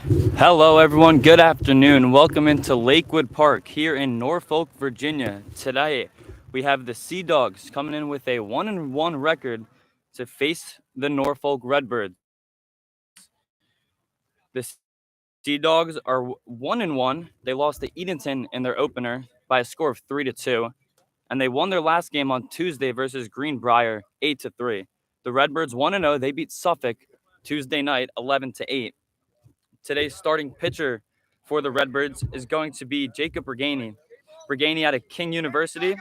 Hello, everyone. Good afternoon. Welcome into Lakewood Park here in Norfolk, Virginia. Today, we have the Sea Dogs coming in with a 1-1 record to face the Norfolk Redbirds. The Sea Dogs are 1-1. They lost to Edenton in their opener by a score of 3-2, and they won their last game on Tuesday versus Greenbrier 8-3. The Redbirds 1-0. They beat Suffolk Tuesday night 11-8. Today's starting pitcher for the Redbirds is going to be Jacob Reganey. Reganey out of King University.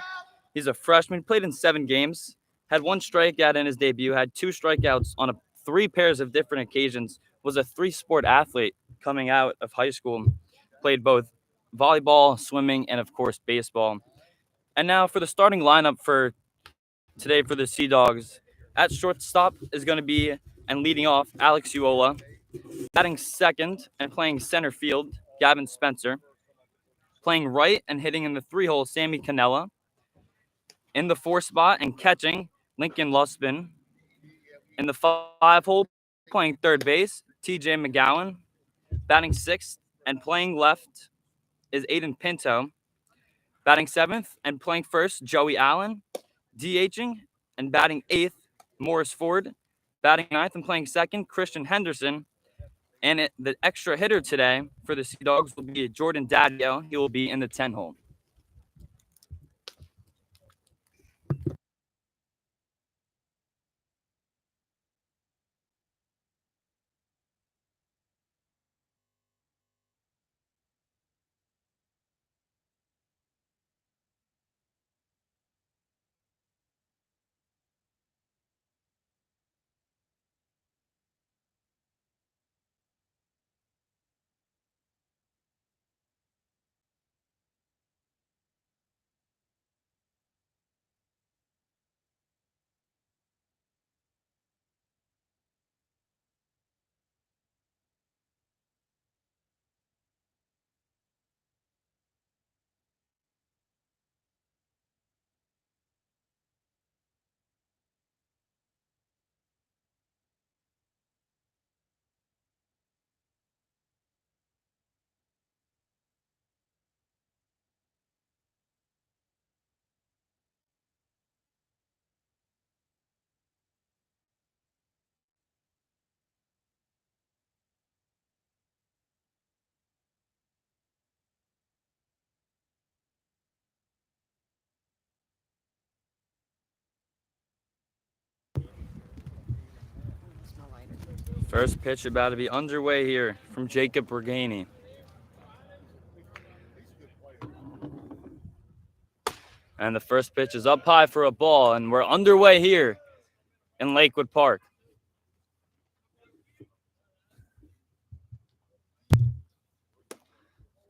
He's a freshman, played in 7 games, had 1 strikeout in his debut, had 2 strikeouts on 3 pairs of different occasions, was a 3-sport athlete coming out of high school, played both volleyball, swimming, and of course baseball. And now for the starting lineup for today for the Sea Dogs. At shortstop is going to be, and leading off, Alex Uola. Batting second and playing center field, Gavin Spencer. Playing right and hitting in the 3-hole, Sammy Canella. In the 4 spot and catching, Lincoln Luspin. In the 5-hole, playing third base, TJ McGowan. Batting sixth and playing left is Aiden Pinto. Batting seventh and playing first, Joey Allen. DHing and batting eighth, Morris Ford. Batting ninth and playing second, Christian Henderson. And the extra hitter today for the Sea Dogs will be Jordan Daddio. He will be in the 10-hole. First pitch about to be underway here from Jacob Reganey. And the first pitch is up high for a ball, and we're underway here in Lakewood Park.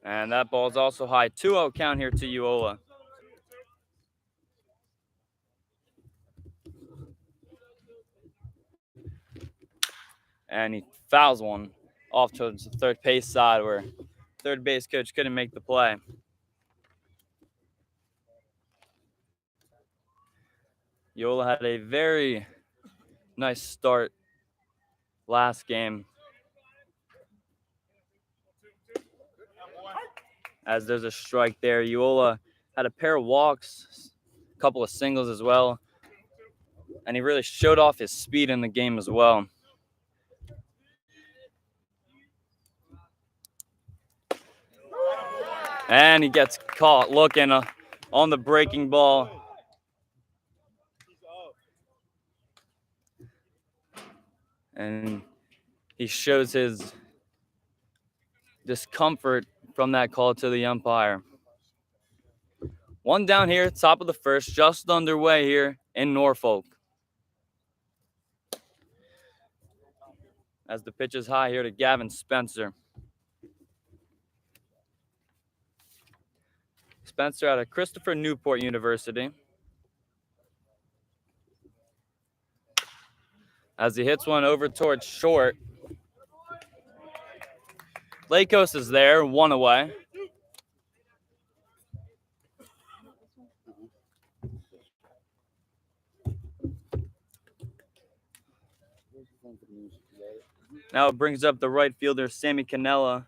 And that ball is also high. 2-0 count here to Uola. And he fouls one off towards the third base side where third base coach couldn't make the play. Uola had a very nice start last game. As there's a strike there, Uola had a pair of walks, a couple of singles as well, and he really showed off his speed in the game as well. And he gets caught looking on the breaking ball. And he shows his discomfort from that call to the umpire. One down here, top of the first, just underway here in Norfolk. As the pitch is high here to Gavin Spencer. Spencer out of Christopher Newport University. As he hits one over towards short. Lakos is there, 1 away. Now it brings up the right fielder, Sammy Cannella.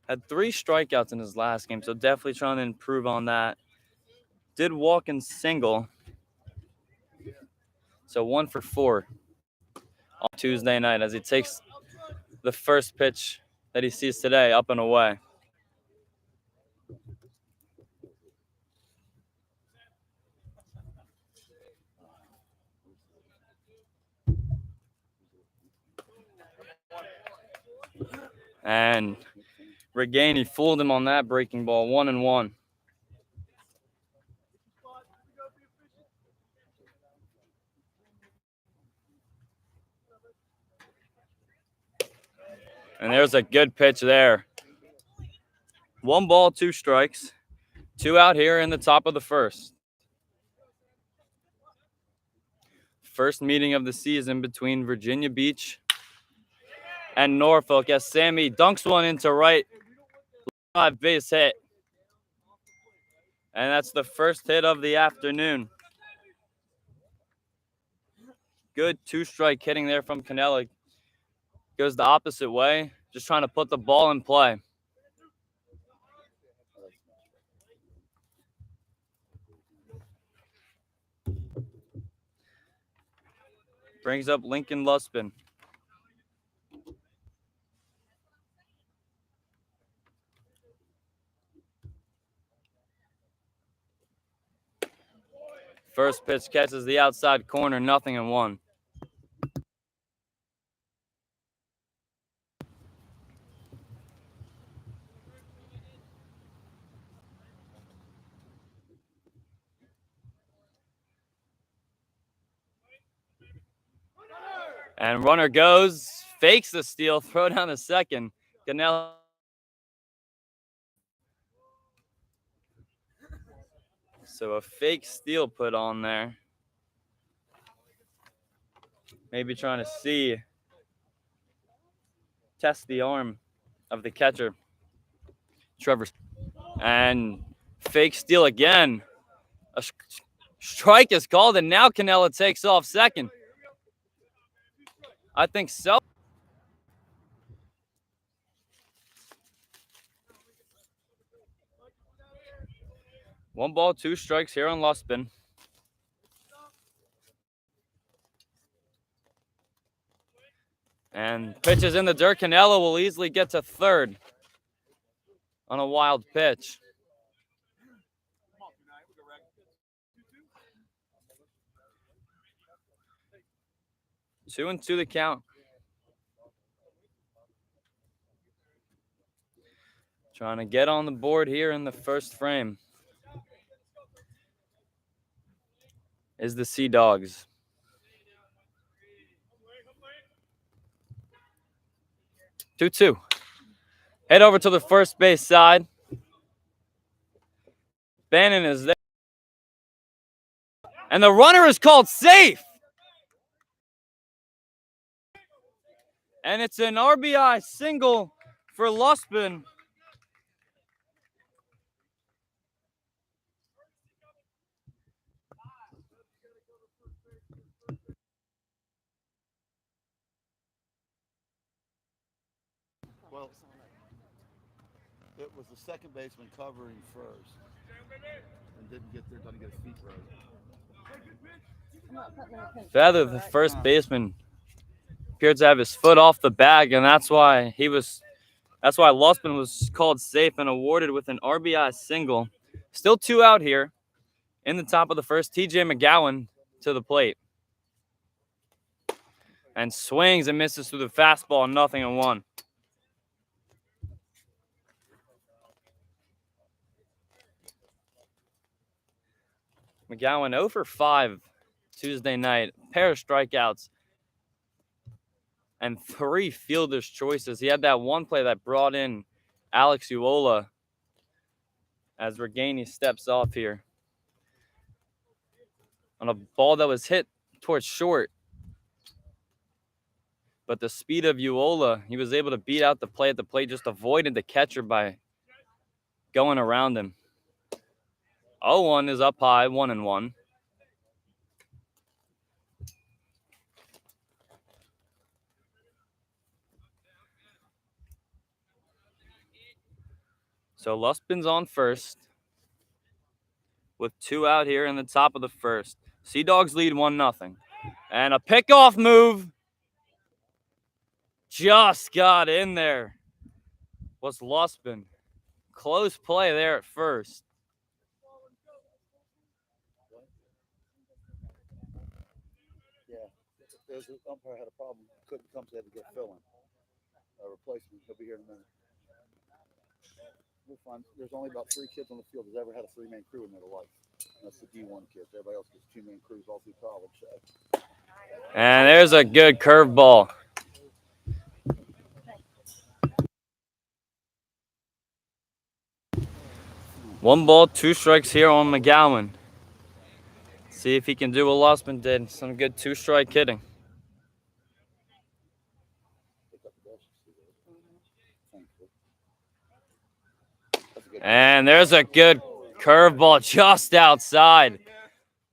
Had 3 strikeouts in his last game, so definitely trying to improve on that. Did walk and single. So 1 for 4 on Tuesday night as he takes the first pitch that he sees today up and away. And Reganey fooled him on that breaking ball, 1-1. And there's a good pitch there. 1 ball, 2 strikes. 2 out here in the top of the first. First meeting of the season between Virginia Beach and Norfolk as Sammy dunks one into right. 5 base hit. And that's the first hit of the afternoon. Good 2-strike hitting there from Cannella. Goes the opposite way, just trying to put the ball in play. Brings up Lincoln Luspin. First pitch catches the outside corner, 0-1. And runner goes, fakes the steal, throw down the second. Cannella. So a fake steal put on there. Maybe trying to test the arm of the catcher, Trevor. And fake steal again. A strike is called, and now Cannella takes off second. I think so. One ball, 2 strikes here on Luspin. And pitches in the dirt. Cannella will easily get to third on a wild pitch. Two and two the count. Trying to get on the board here in the first frame is the Sea Dogs. Two. Head over to the first base side. Bannon is there. And the runner is called safe. And it's an RBI single for Luspin. Well, it was the second baseman covering first and didn't get there until he got his feet right. Feather, the first baseman, appeared to have his foot off the bag, and that's why Luspin was called safe and awarded with an RBI single. Still 2 out here in the top of the first. TJ McGowan to the plate. And swings and misses through the fastball, 0-1. McGowan 0 for 5 Tuesday night. Pair of strikeouts and 3 fielder's choices. He had that one play that brought in Alex Uola as Reganey steps off here on a ball that was hit towards short. But the speed of Uola, he was able to beat out the play at the plate, just avoided the catcher by going around him. 0-1 is up high, 1-1. So Luspin's on first with 2 out here in the top of the first. Sea Dogs lead 1-0. And a pickoff move just got in there. Was Luspin. Close play there at first. Yeah, there's an umpire had a problem. Couldn't come, so they had to get filling. A replacement. He'll be here in a minute. We'll find. There's only about 3 kids on the field that's ever had a 3-man crew in their life. That's the D1 kids. Everybody else gets 2-man crews all through college. So. And there's a good curveball. One ball, 2 strikes here on McGowan. See if he can do what Luspin did. Some good 2-strike hitting. And there's a good curveball just outside.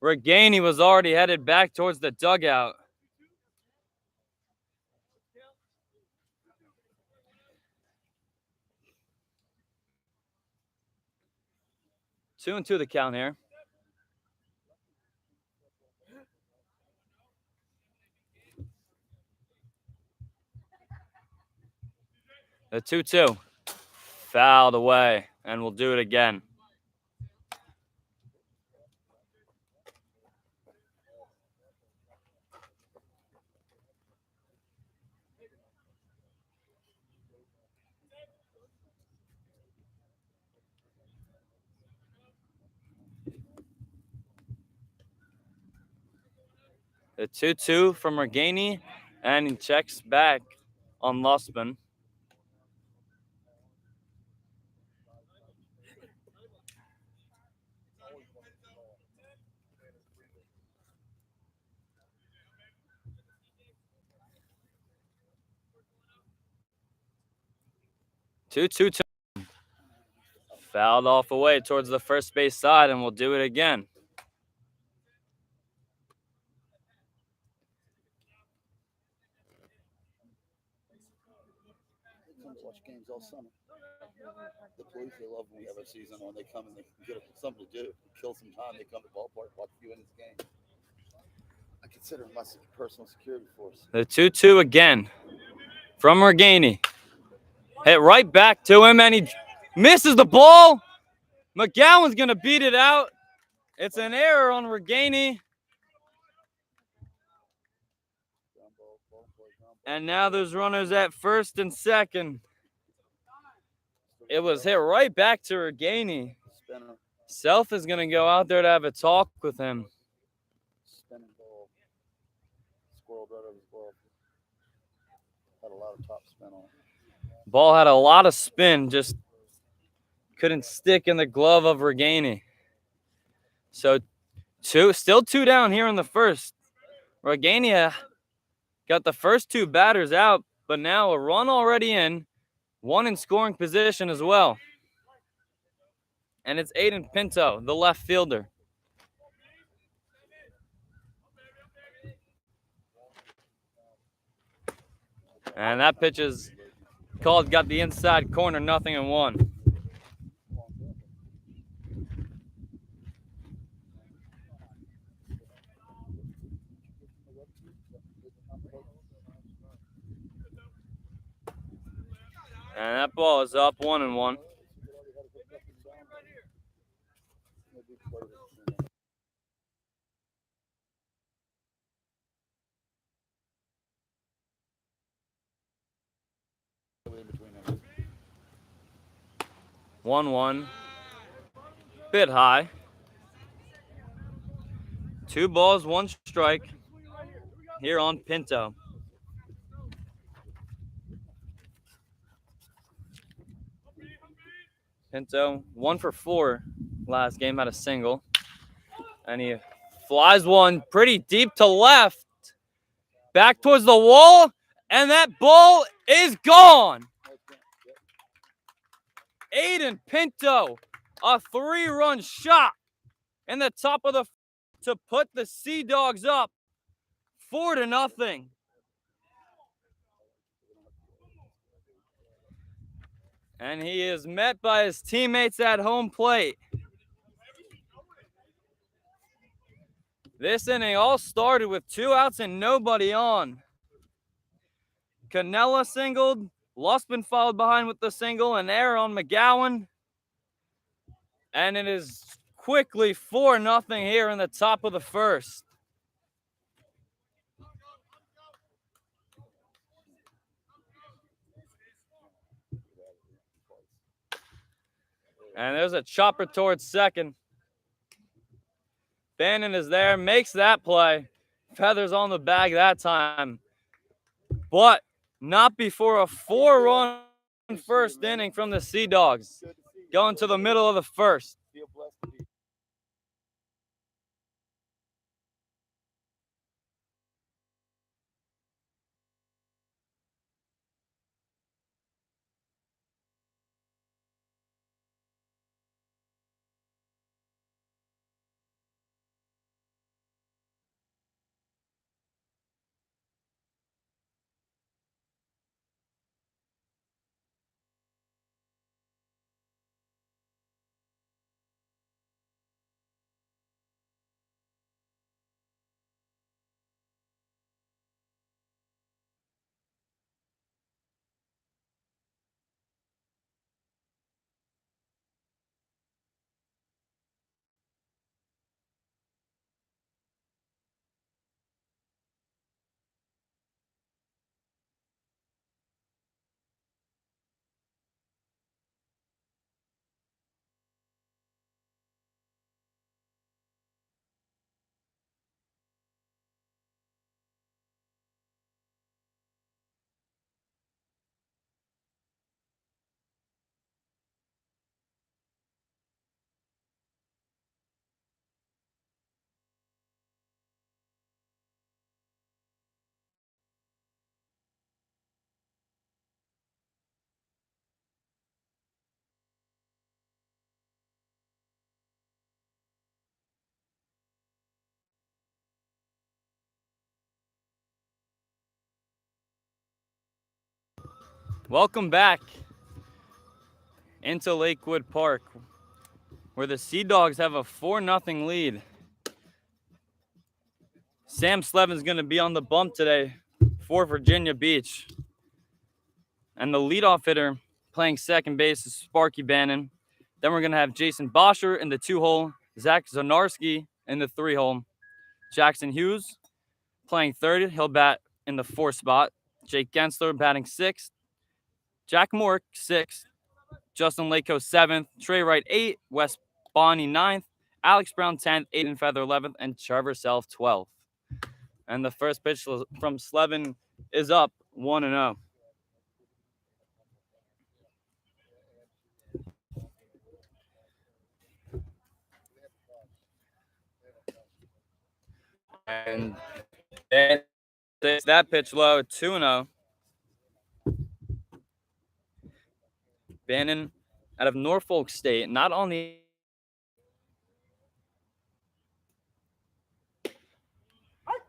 Reganey was already headed back towards the dugout. Two and two the count here. The 2-2 fouled away, and we'll do it again. The 2-2 from Reganey, and he checks back on Luspin. Two fouled off away towards the first base side, and we'll do it again. Watch games all summer. The police, they love when we have a season when they come and they get something to do, kill some time. They come to the ballpark, watch a few innings game. I consider my personal security force. The 2-2 again from Reganey. Hit right back to him, and he misses the ball. McGowan's going to beat it out. It's an error on Reganey. And now there's runners at first and second. It was hit right back to Reganey. Self is going to go out there to have a talk with him. Spinning ball. Squirreled right over the ball. Had a lot of top spin on it. Ball had a lot of spin, just couldn't stick in the glove of Reganey. So still 2 down here in the first. Reganey got the first 2 batters out, but now a run already in, 1 in scoring position as well. And it's Aiden Pinto, the left fielder. And that pitch is called, got the inside corner, 0-1. And that ball is up 1-1. One, bit high. 2 balls, 1 strike here on Pinto. Pinto 1 for 4 last game, had a single, and he flies one pretty deep to left, back towards the wall, and that ball is gone. Aiden Pinto, a 3-run shot in the top of the to put the Sea Dogs up 4-0. And he is met by his teammates at home plate. This inning all started with 2 outs and nobody on. Canella singled, Lustman followed behind with the single, and error on McGowan. And it is quickly 4-0 here in the top of the first. And there's a chopper towards second. Bannon is there, makes that play. Feathers on the bag that time. But not before a 4-run first inning from the Sea Dogs. Going to the middle of the first. Welcome back into Lakewood Park, where the Sea Dogs have a 4-0 lead. Sam Slevin's going to be on the bump today for Virginia Beach. And the leadoff hitter playing second base is Sparky Bannon. Then we're going to have Jason Bosher in the 2-hole, Zach Zanarski in the 3-hole, Jackson Hughes playing third. He'll bat in the 4th spot. Jake Gensler batting 6th. Jack Moore 6th. Justin Lako 7th. Trey Wright 8th. Wes Bonney 9th. Alex Brown 10th. Aiden Feather 11th. And Trevor Self 12th. And the first pitch from Slevin is up 1-0. And takes that pitch low, 2-0. Bannon out of Norfolk State, not on the.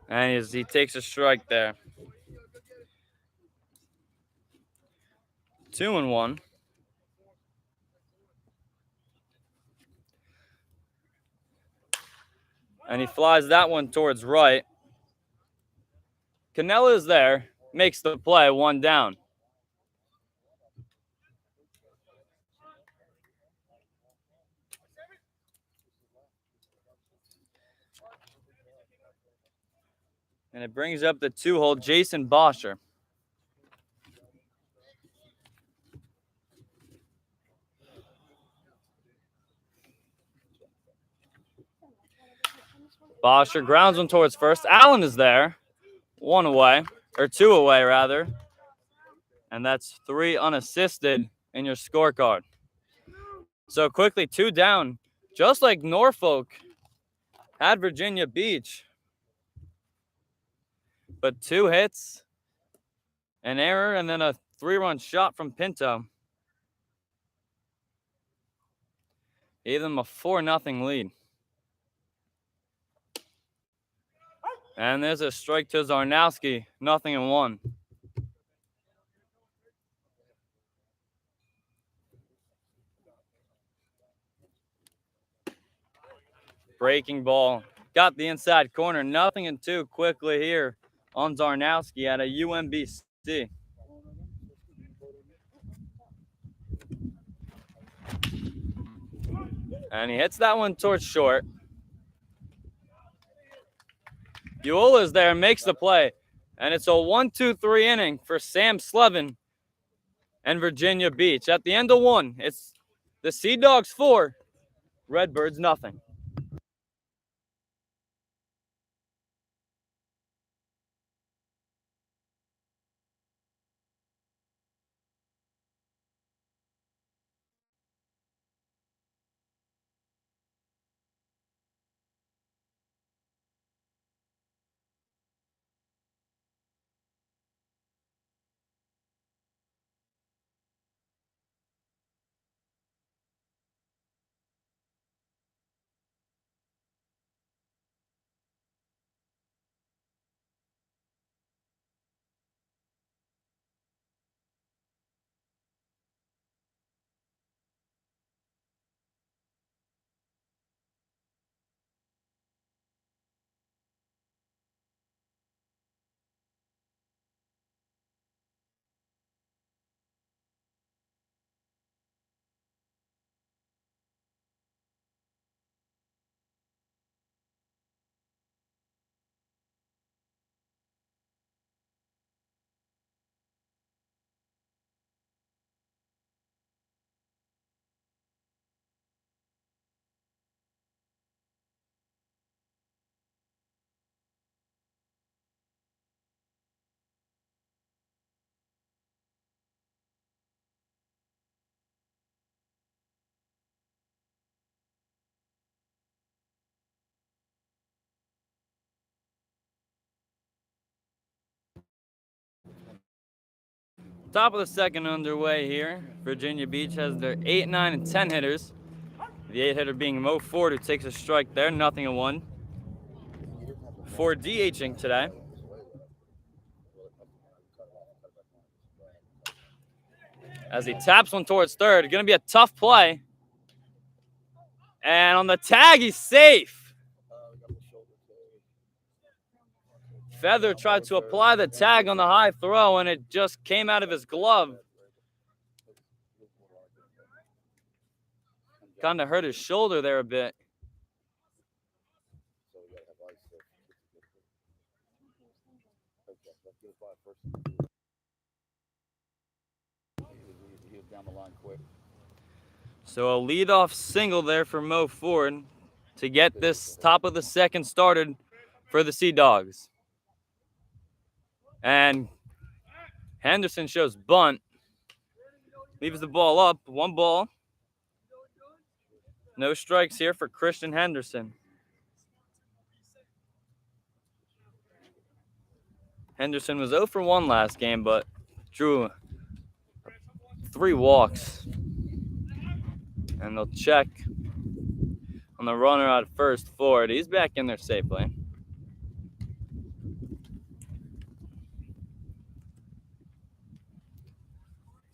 And he takes a strike there. 2-1. And he flies that one towards right. Canella is there, makes the play, 1 down. And it brings up the 2-hole, Jason Bosher. Bosher grounds one towards first. Allen is there. 1 away, or 2 away, rather. And that's 3 unassisted in your scorecard. So quickly, 2 down, just like Norfolk had Virginia Beach. But 2 hits, an error, and then a 3-run shot from Pinto. Gave them a 4-0 lead. And there's a strike to Zarnowski, 0-1. Breaking ball. Got the inside corner. Nothing in two quickly here on Zarnowski at a UMBC. And he hits that one towards short. Duel is there, makes the play. And it's a 1-2-3 inning for Sam Slevin and Virginia Beach. At the end of one, it's the Sea Dogs 4, Redbirds nothing. Top of the second underway here. Virginia Beach has their 8, 9, and 10 hitters. The 8 hitter being Mo Ford, who takes a strike there, 0-1. For DHing today. As he taps one towards third, going to be a tough play. And on the tag, he's safe. Feather tried to apply the tag on the high throw, and it just came out of his glove. Kind of hurt his shoulder there a bit. So a leadoff single there for Mo Ford to get this top of the second started for the Sea Dogs. And Henderson shows bunt. Leaves the ball up. 1 ball. No strikes here for Christian Henderson. Henderson was 0 for 1 last game, but drew 3 walks. And they'll check on the runner at first, Ford. He's back in there safely.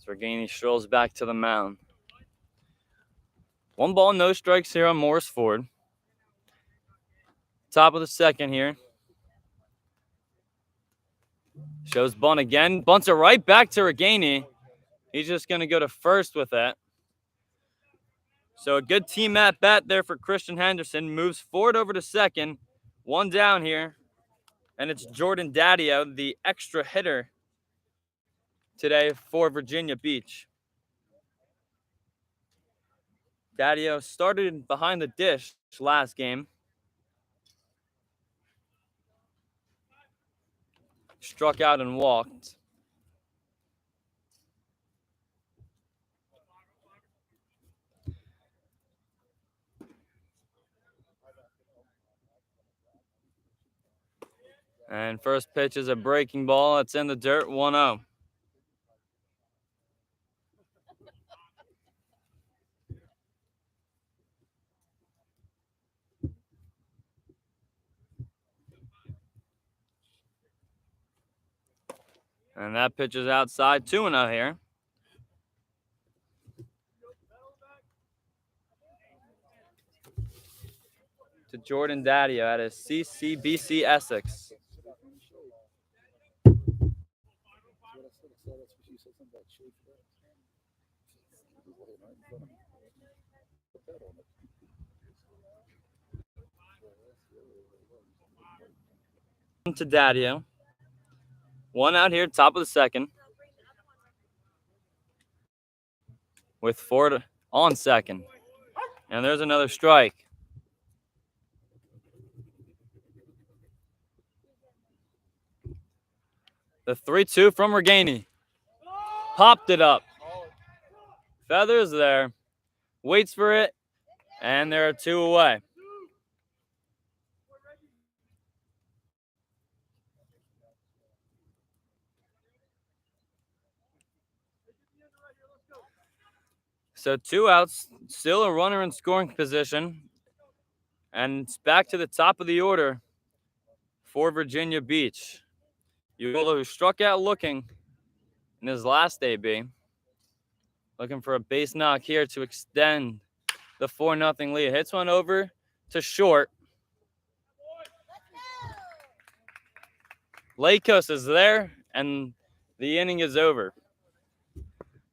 Zergini strolls back to the mound. 1 ball, no strikes here on Morris Ford. Top of the second here. Shows bunt again. Bunts it right back to Regani. He's just going to go to first with that. So a good team at bat there for Christian Henderson. Moves Ford over to second. 1 down here. And it's Jordan Daddio, the extra hitter today for Virginia Beach. Daddio started behind the dish last game. Struck out and walked. And first pitch is a breaking ball. It's in the dirt, 1-0. And that pitch is outside, 2-0 here. to Jordan Daddio out of CCBC Essex. To Daddio. One out here, top of the second. With Ford on second. And there's another strike. The 3-2 from Reganey. Popped it up. Feathers there. Waits for it. And there are two away. So 2 outs, still a runner in scoring position. And it's back to the top of the order for Virginia Beach. Uyola, who struck out looking in his last AB. Looking for a base knock here to extend the 4-0 lead. Hits one over to short. Lakos is there, and the inning is over.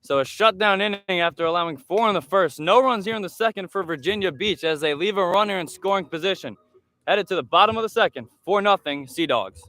So a shutdown inning after allowing 4 in the first. No runs here in the second for Virginia Beach as they leave a runner in scoring position. Headed to the bottom of the second, 4-0 Sea Dogs.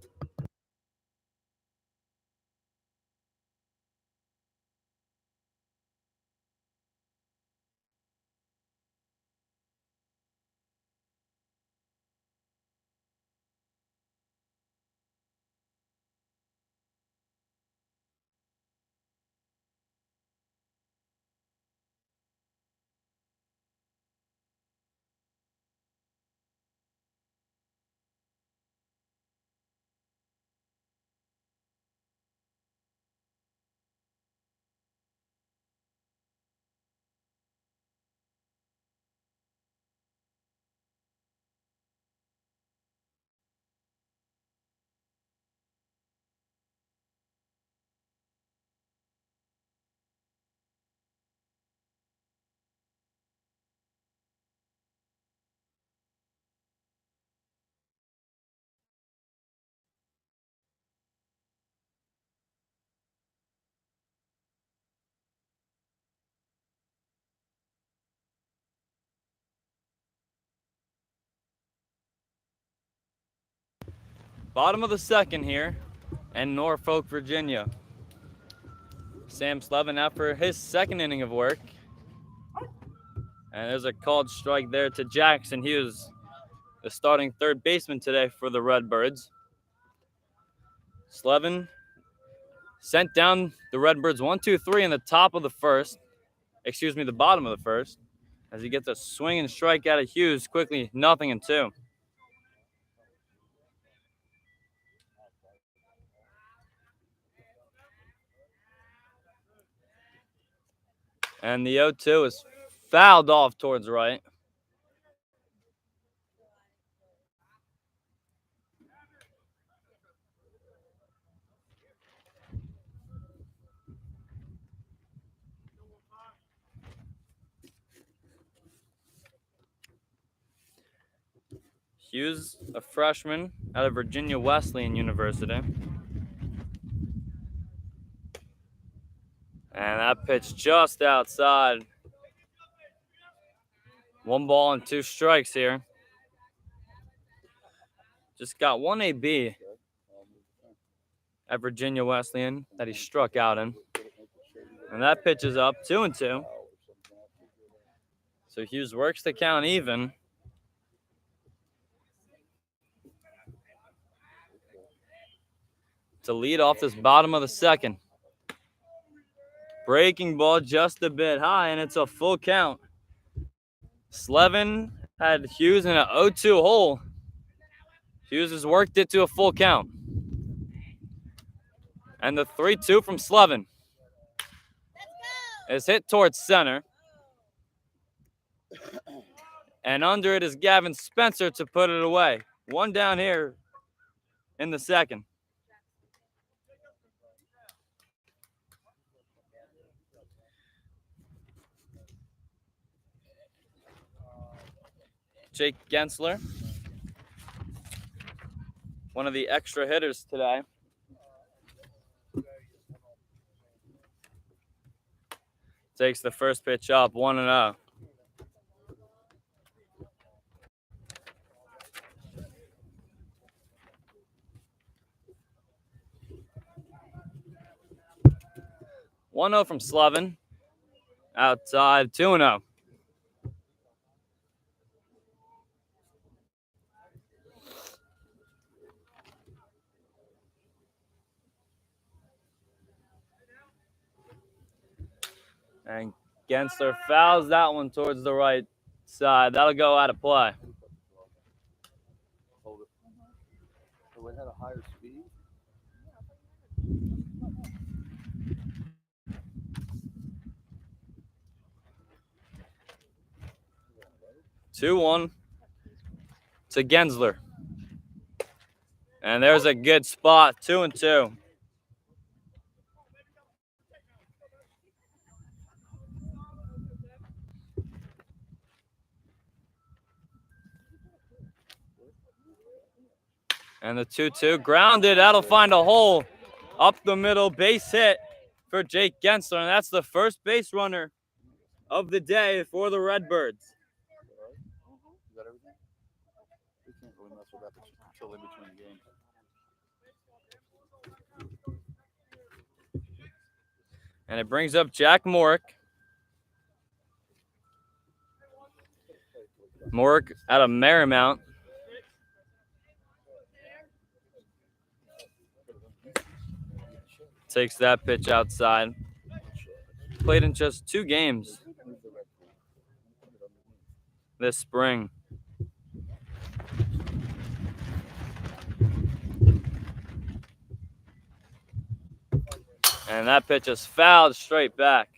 Bottom of the second here in Norfolk, Virginia. Sam Slevin out for his second inning of work. And there's a called strike there to Jackson Hughes, the starting third baseman today for the Redbirds. Slevin sent down the Redbirds 1-2-3 in the top of the first. The bottom of the first. As he gets a swing and strike out of Hughes quickly, 0-2. And the 0-2 is fouled off towards right. Hughes, a freshman out of Virginia Wesleyan University. And that pitch just outside. 1 ball and 2 strikes here. Just got 1 AB at Virginia Wesleyan that he struck out in. And that pitch is up, 2-2. So Hughes works the count even. To lead off this bottom of the second. Breaking ball just a bit high, and it's a full count. Slevin had Hughes in an 0-2 hole. Hughes has worked it to a full count. And the 3-2 from Slevin is hit towards center. And under it is Gavin Spencer to put it away. 1 down here in the second. Jake Gensler one of the extra hitters today. Takes the first pitch up, 1-0. One 0 from Slevin. Outside, 2-0. And Gensler fouls that one towards the right side. That'll go out of play. Hold it. So it had a higher speed. 2-1 to Gensler. And there's a good spot, 2-2. And the 2-2 grounded. That'll find a hole up the middle. Base hit for Jake Gensler. And that's the first base runner of the day for the Redbirds. Is that everything? We can't really mess with that until in between games. And it brings up Jack Morick. Morick out of Marymount. Takes that pitch outside. Played in just 2 games this spring. And that pitch is fouled straight back.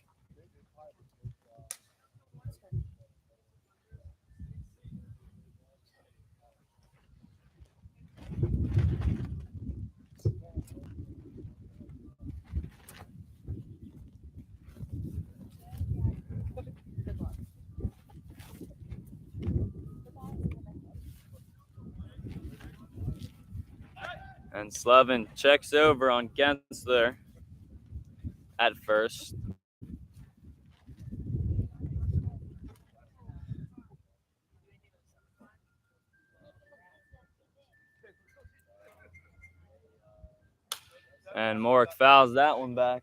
And Slevin checks over on Gensler at first. And Morick fouls that one back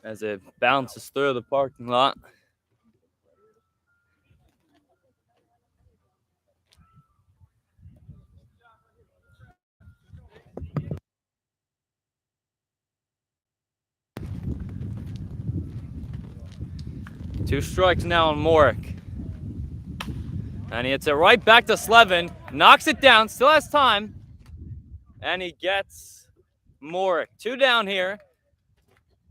as it bounces through the parking lot. Two strikes now on Morick. And he hits it right back to Slevin. Knocks it down, still has time. And he gets Morick. 2 down here.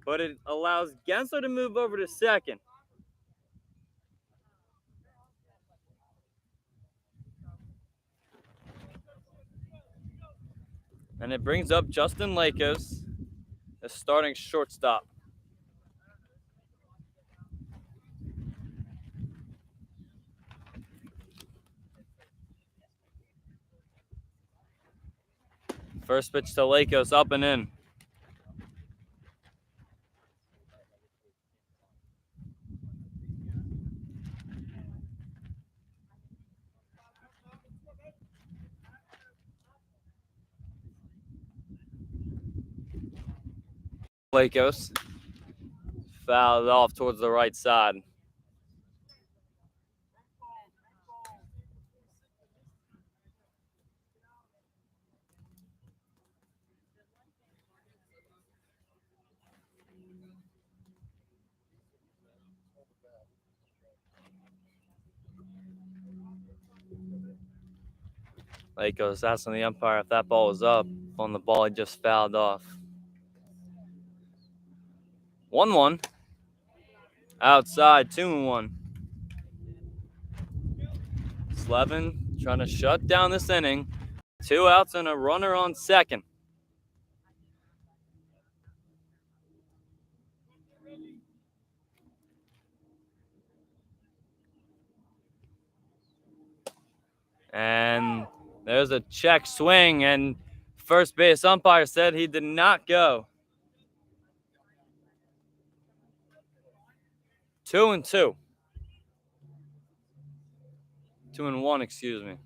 But it allows Gensler to move over to second. And it brings up Justin Lakos, the starting shortstop. First pitch to Lakos, up and in. Lakos fouled off towards the right side. Lakos asking the umpire if that ball was up on the ball he just fouled off. 1-1. Outside, 2-1. Slevin trying to shut down this inning. 2 outs and a runner on second. And There's a check swing, and first base umpire said he did not go. 2-2. 2-1, excuse me.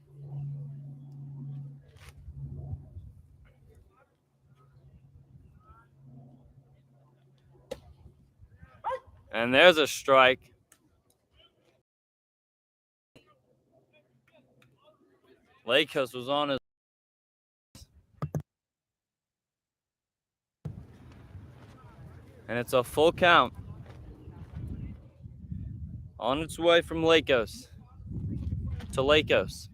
And there's a strike. Lakos was on his. And it's a full count. On its way from Lakos to Lakos.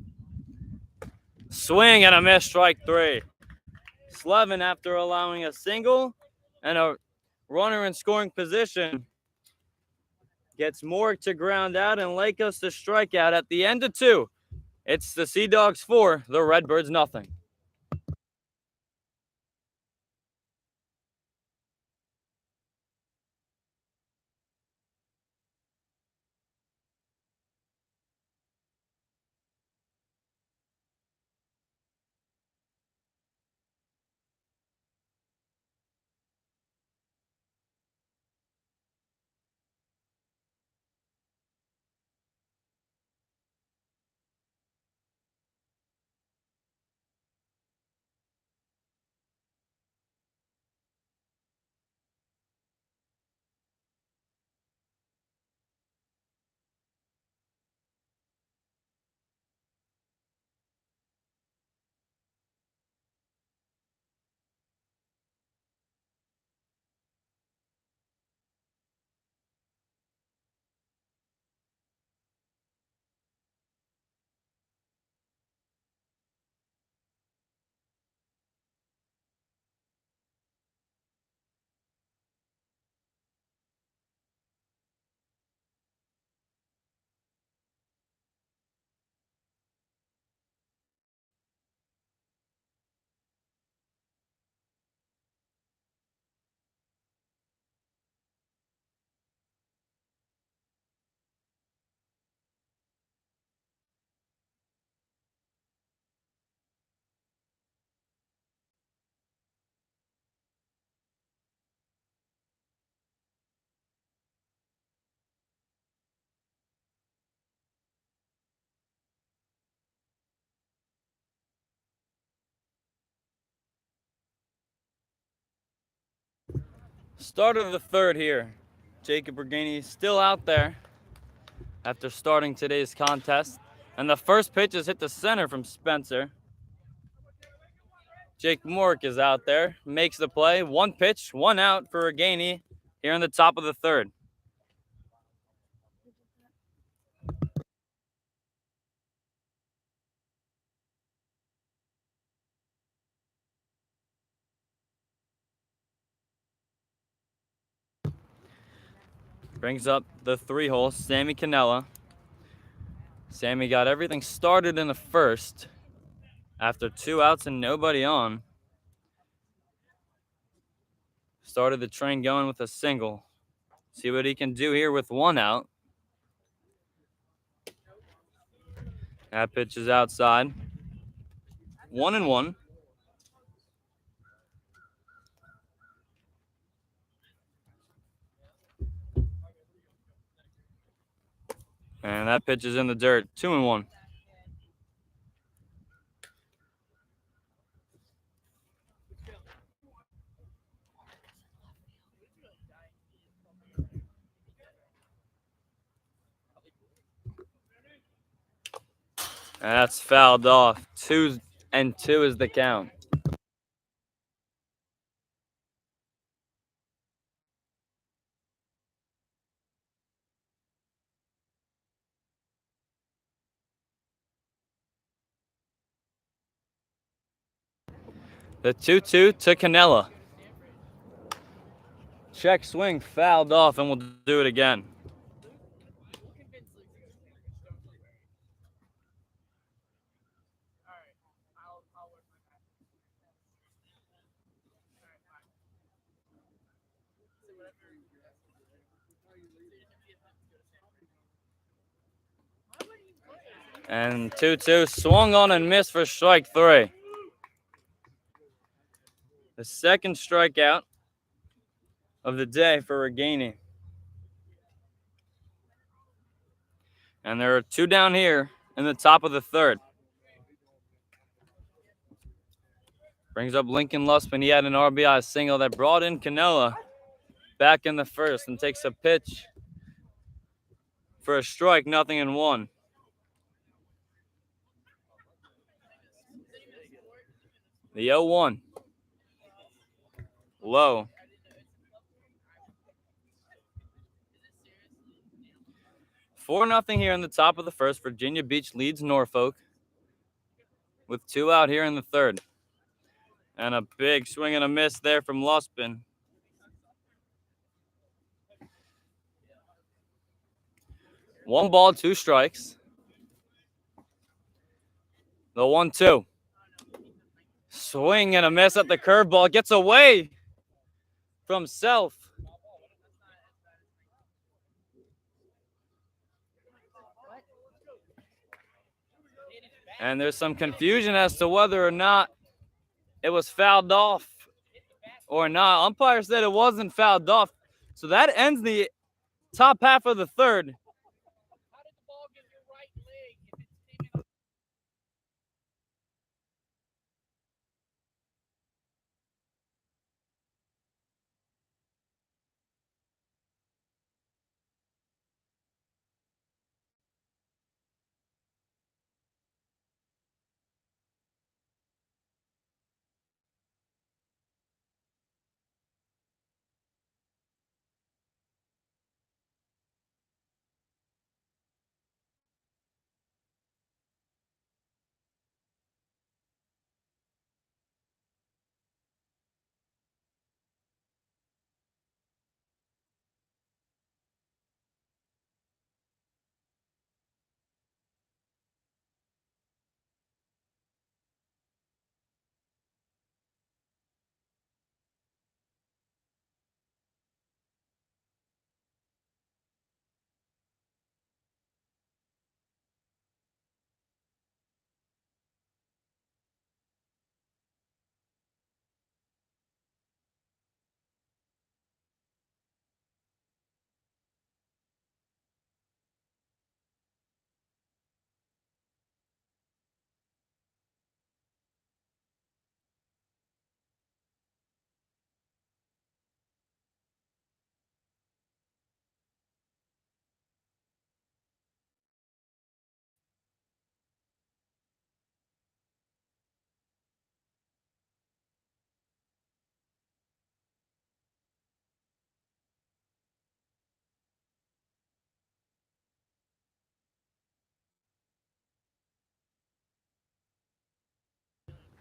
Swing and a miss, strike 3. Slevin, after allowing a single and a runner in scoring position, gets Mork to ground out and Lakos to strike out at the end of 2. It's the Sea Dogs 4, the Redbirds nothing. Start of the 3rd here. Jacob Reganey still out there after starting today's contest. And the first pitch is hit to center from Spencer. Jake Mork is out there, makes the play. 1 pitch, 1 out for Reganey here in the top of the 3rd. Brings up the 3-hole, Sammy Cannella. Sammy got everything started in the 1st after 2 outs and nobody on. Started the train going with a single. See what he can do here with 1 out. That pitch is outside. 1-1. And that pitch is in the dirt. 2-1. And that's fouled off. 2-2 is the count. The 2-2 to Cannella. Check swing fouled off, and we'll do it again. And 2-2, swung on and missed for strike 3. The second strikeout of the day for Reganey. And there are 2 down here in the top of the 3rd. Brings up Lincoln Luspin. He had an RBI single that brought in Canella back in the 1st and takes a pitch for a strike, 0-1. The 0-1. Low. Four nothing here in the top of the 1st. Virginia Beach leads Norfolk with 2 out here in the 3rd. And a big swing and a miss there from Luspin. One ball, 2 strikes. The 1-2. Swing and a miss at the curveball. Gets away from Self. And there's some confusion as to whether or not it was fouled off or not. Umpire said it wasn't fouled off. So that ends the top half of the 3rd.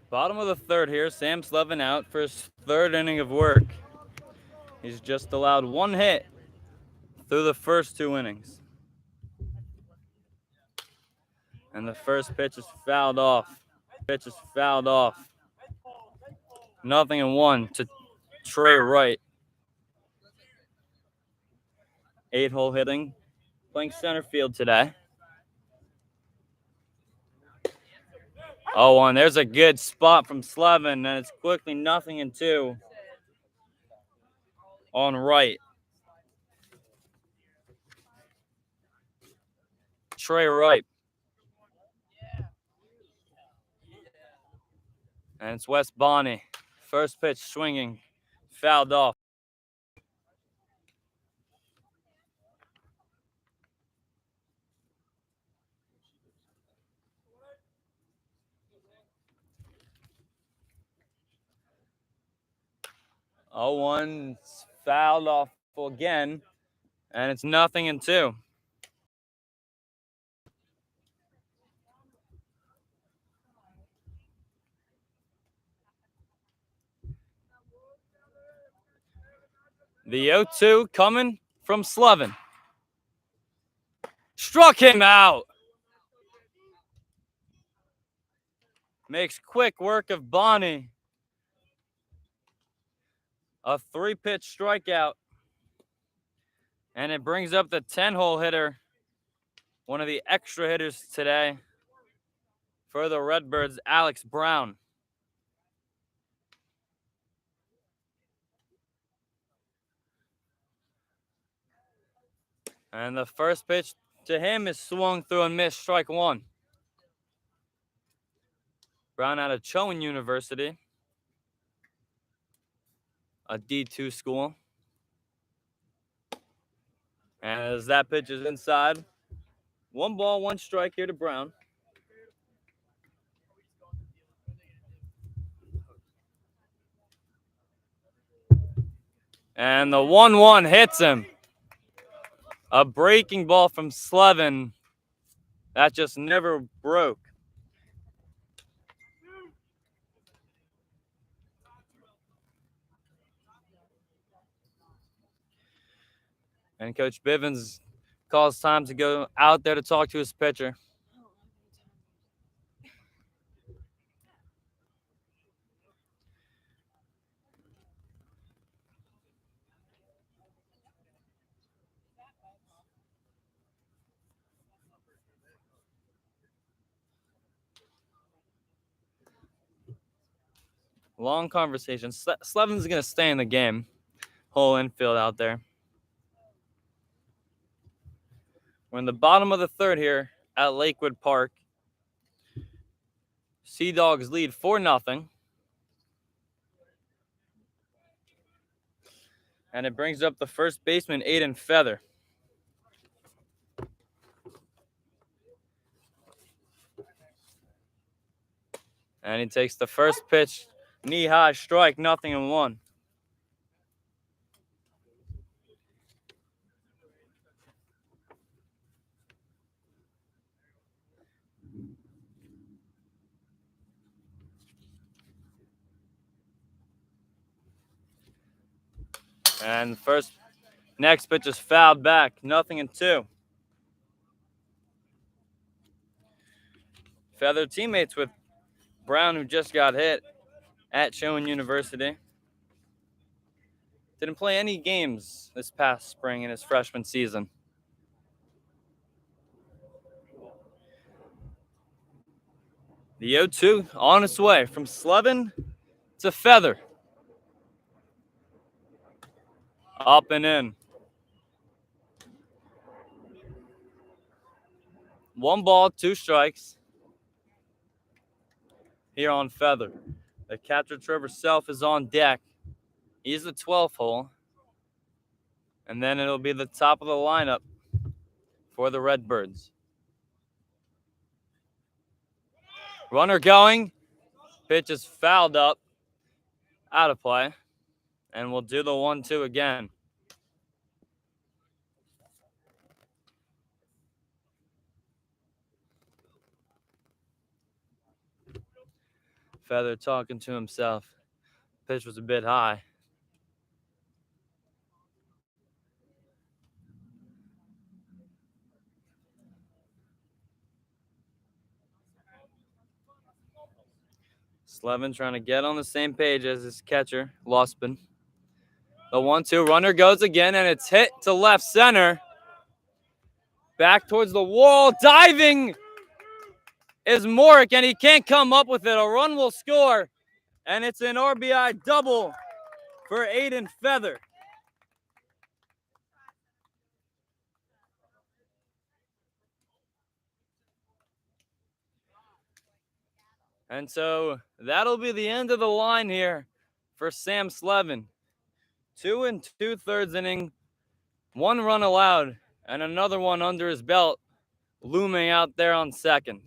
Bottom of the 3rd here. Sam Slevin out for his 3rd inning of work. He's just allowed 1 hit through the first 2 innings. And the first pitch is fouled off. 0-1 to Trey Wright. 8-hole hitting. Playing center field today. 0-1. There's a good spot from Slevin, and it's quickly 0-2 on Wright. Trey Wright. And it's Wes Bonney. First pitch swinging. Fouled off. Oh, 1 fouled off again, and it's 0-2. The 0-2 coming from Slevin. Struck him out. Makes quick work of Bonney. A 3-pitch strikeout. And it brings up the 10-hole hitter, One of the extra hitters today for the Redbirds, Alex Brown. And the first pitch to him is swung through and missed, strike one. Brown out of Chowan University, a D2 school. And as that pitch is inside, 1 ball, 1 strike here to Brown. And the 1-1 hits him. A breaking ball from Slevin that just never broke. And Coach Bivens calls time to go out there to talk to his pitcher. Long conversation. Slevin's going to stay in the game. Whole infield out there. We're in the bottom of the third here at Lakewood Park. Sea Dogs lead 4-0. And it brings up the first baseman, Aiden Feather. And he takes the first pitch, knee-high strike, 0-1. And next pitch is fouled back, 0-2. Feather teammates with Brown, who just got hit at Chowan University. Didn't play any games this past spring in his freshman season. The 0-2 on its way from Slevin to Feather. Up and in. 1 ball, 2 strikes here on Feather. The catcher, Trevor Self, is on deck. He's the 12th hole. And then it'll be the top of the lineup for the Redbirds. Runner going. Pitch is fouled up. Out of play. And we'll do the 1-2 again. Feather talking to himself. Pitch was a bit high. Slevin trying to get on the same page as his catcher, Lospin. The 1-2 runner goes again, and it's hit to left center. Back towards the wall, diving is Morick, and he can't come up with it. A run will score, and it's an RBI double for Aiden Feather. And so that'll be the end of the line here for Sam Slevin. 2 2/3 inning, 1 run allowed, and another one under his belt, looming out there on second.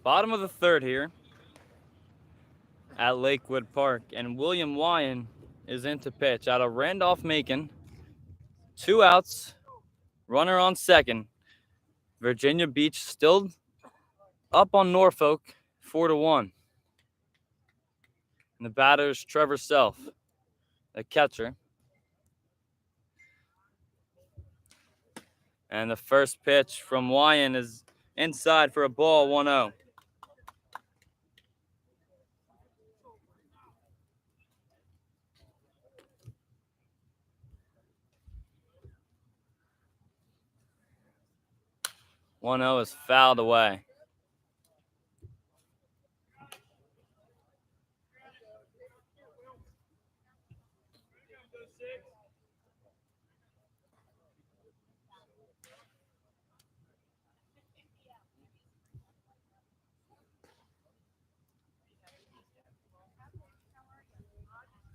Bottom of the third here at Lakewood Park, and William Wyan is in to pitch out of Randolph-Macon. 2 outs, runner on second. Virginia Beach still up on Norfolk, 4-1. And the batter's Trevor Self, the catcher. And the first pitch from Wyan is inside for a ball, 1-0. Is fouled away.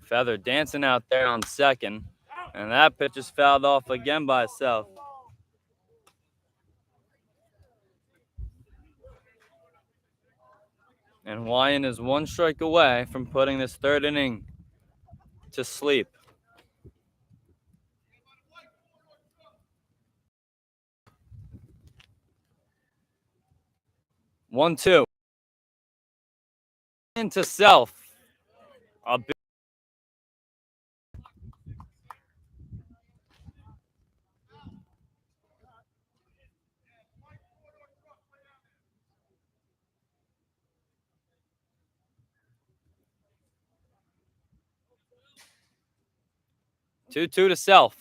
Feather dancing out there on second, and that pitch is fouled off again by Self. And Wyan is 1 strike away from putting this third inning to sleep. One-two. Into Self. A big 2-2 to Self.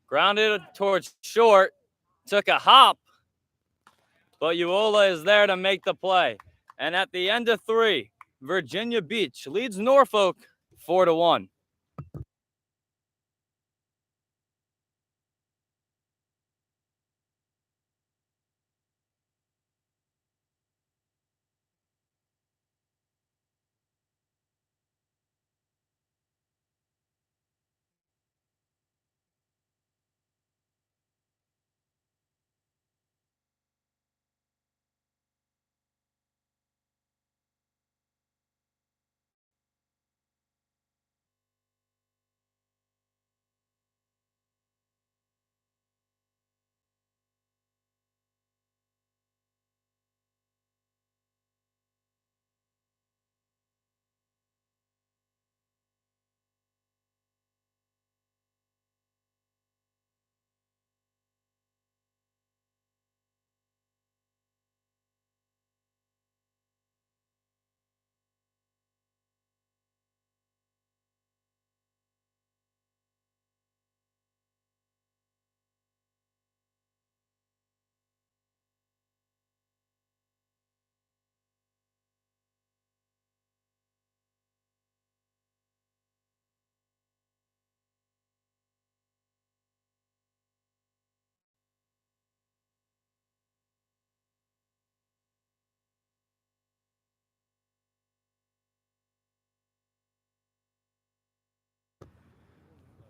Grounded towards short. Took a hop. But Uola is there to make the play. And at the end of 3, Virginia Beach leads Norfolk 4-1.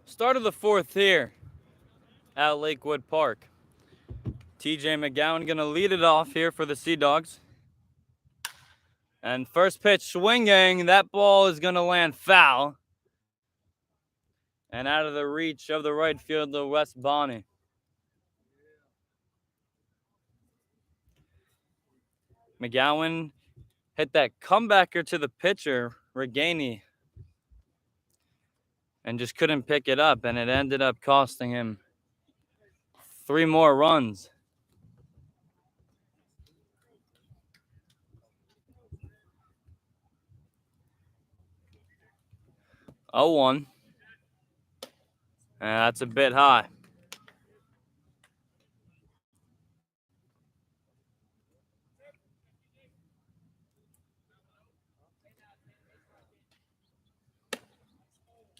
Start of the 4th here at Lakewood Park. TJ McGowan going to lead it off here for the Sea Dogs. And first pitch swinging. That ball is going to land foul. And out of the reach of the right fielder, Wes Bonney. McGowan hit that comebacker to the pitcher, Reganey, and just couldn't pick it up, and it ended up costing him 3 more runs. Oh, 1. That's a bit high.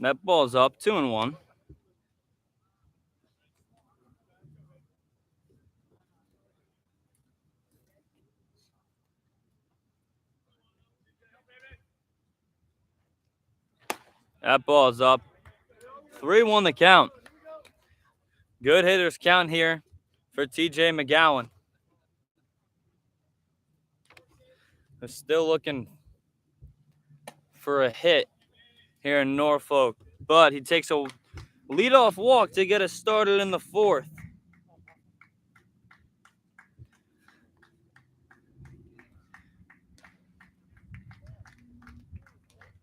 That ball's up, 2-1. That ball's up. 3-1 the count. Good hitters count here for TJ McGowan. who's still looking for a hit here in Norfolk, but he takes a leadoff walk to get us started in the fourth.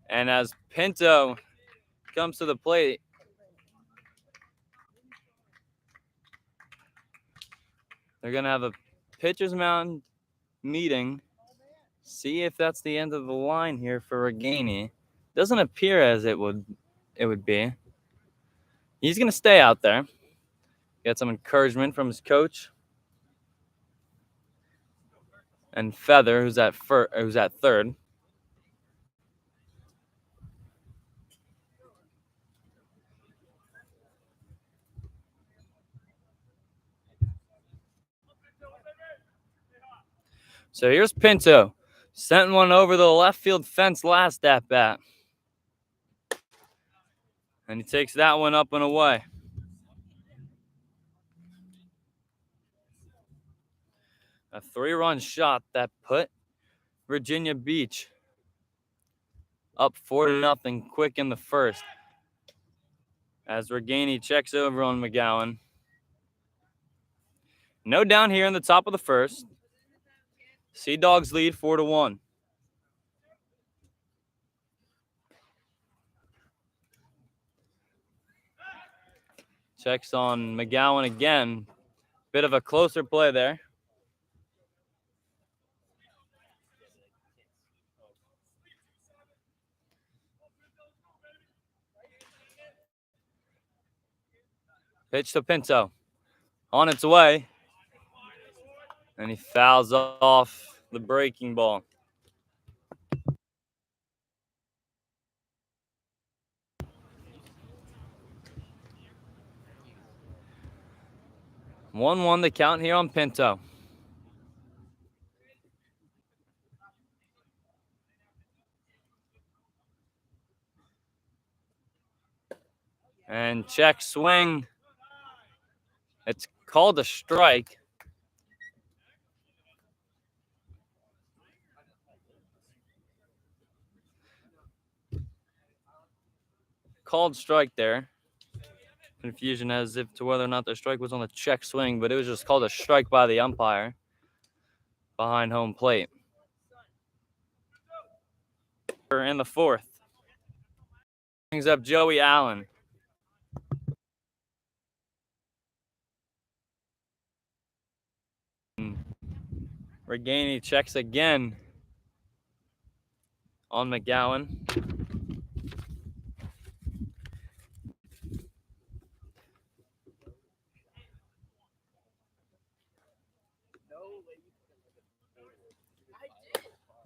And as Pinto comes to the plate, they're going to have a pitcher's mound meeting. See if that's the end of the line here for Reganey. Doesn't appear as it would be. He's going to stay out there. Get some encouragement from his coach. And Feather, who's at third. So here's Pinto. Sent one over the left field fence last at bat. And he takes that one up and away. A 3-run shot that put Virginia Beach up 4-0 quick in the first. As Reganey checks over on McGowan. No down here in the top of the first. Sea Dogs lead 4-1. Checks on McGowan again. Bit of a closer play there. Pitch to Pinto. On its way. And he fouls off the breaking ball. One the count here on Pinto. And check swing. It's called a strike. Called strike there. Confusion as if to whether or not the strike was on the check swing, but it was just called a strike by the umpire behind home plate. In the fourth. Brings up Joey Allen. Reganey checks again on McGowan.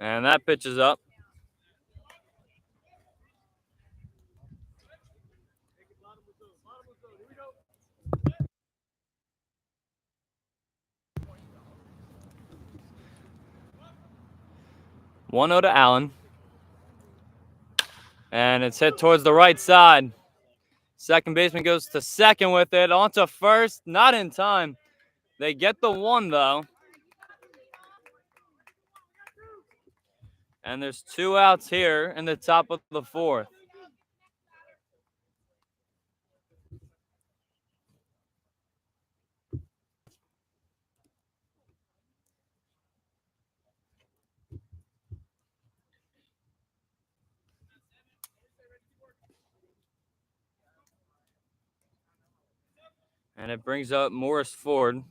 And that pitch is up. One 0 to Allen. And it's hit towards the right side. Second baseman goes to second with it. On to first. Not in time. They get the one, though. And there's 2 outs here in the top of the fourth. And it brings up Morris Ford.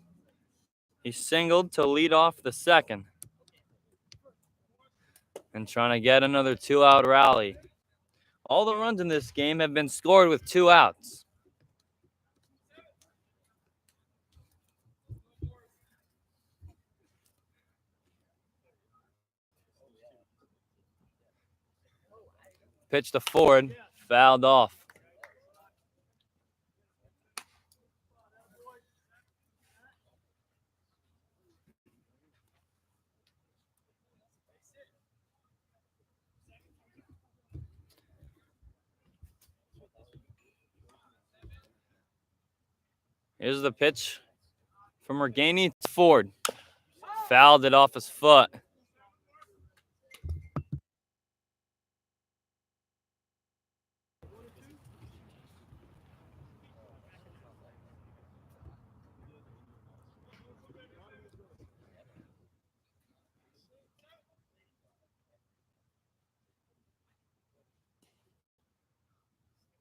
He singled to lead off the second. And trying to get another 2-out rally. All the runs in this game have been scored with 2 outs. Pitch to Ford, fouled off. Here's the pitch from Reganey to Ford. Fouled it off his foot.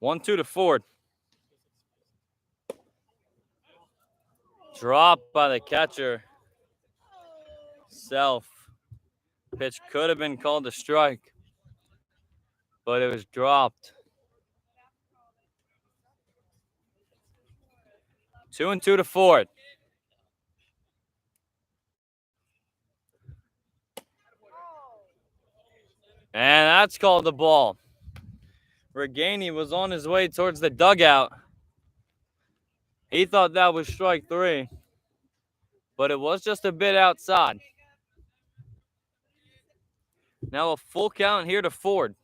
1-2 to Ford. Dropped by the catcher. Self. Pitch could have been called a strike, but it was dropped. 2-2 to Ford. And that's called the ball. Reganey was on his way towards the dugout. He thought that was strike 3, but it was just a bit outside. Now a full count here to Ford.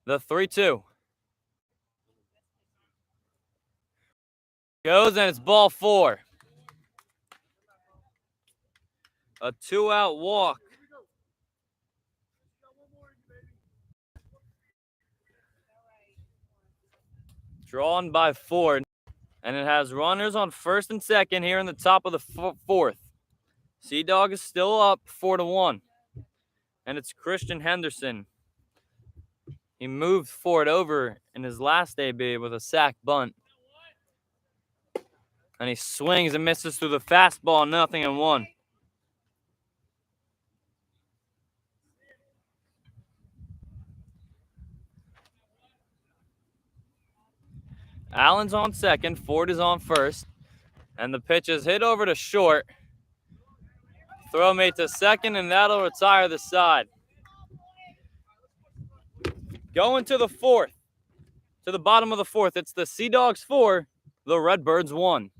The 3-2. Goes and it's ball 4. A 2-out walk. Drawn by Ford. And it has runners on first and second here in the top of the fourth. Sea Dog is still up 4-1. And it's Christian Henderson. He moved Ford over in his last AB with a sac bunt. And he swings and misses through the fastball, 0-1. Allen's on second, Ford is on first. And the pitch is hit over to short. Throw made to second, and that'll retire the side. Going to the fourth, to the bottom of the fourth. It's the Sea Dogs 4, the Redbirds 1.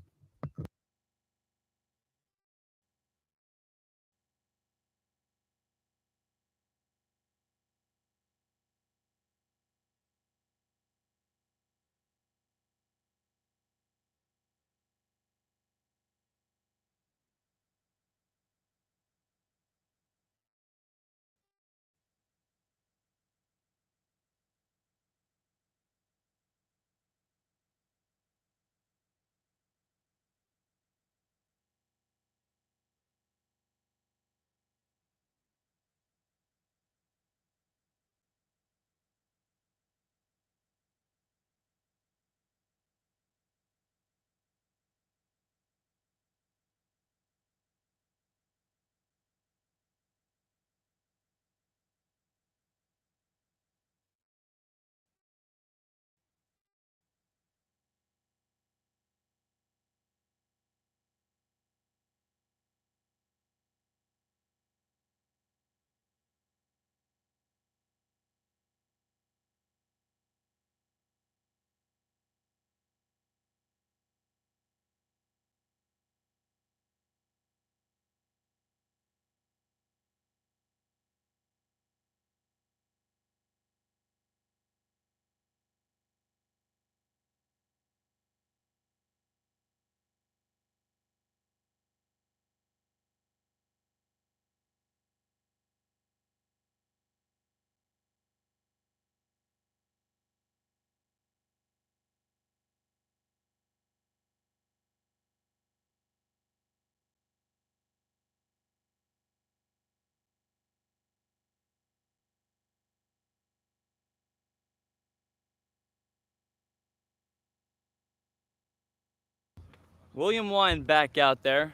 William Wine back out there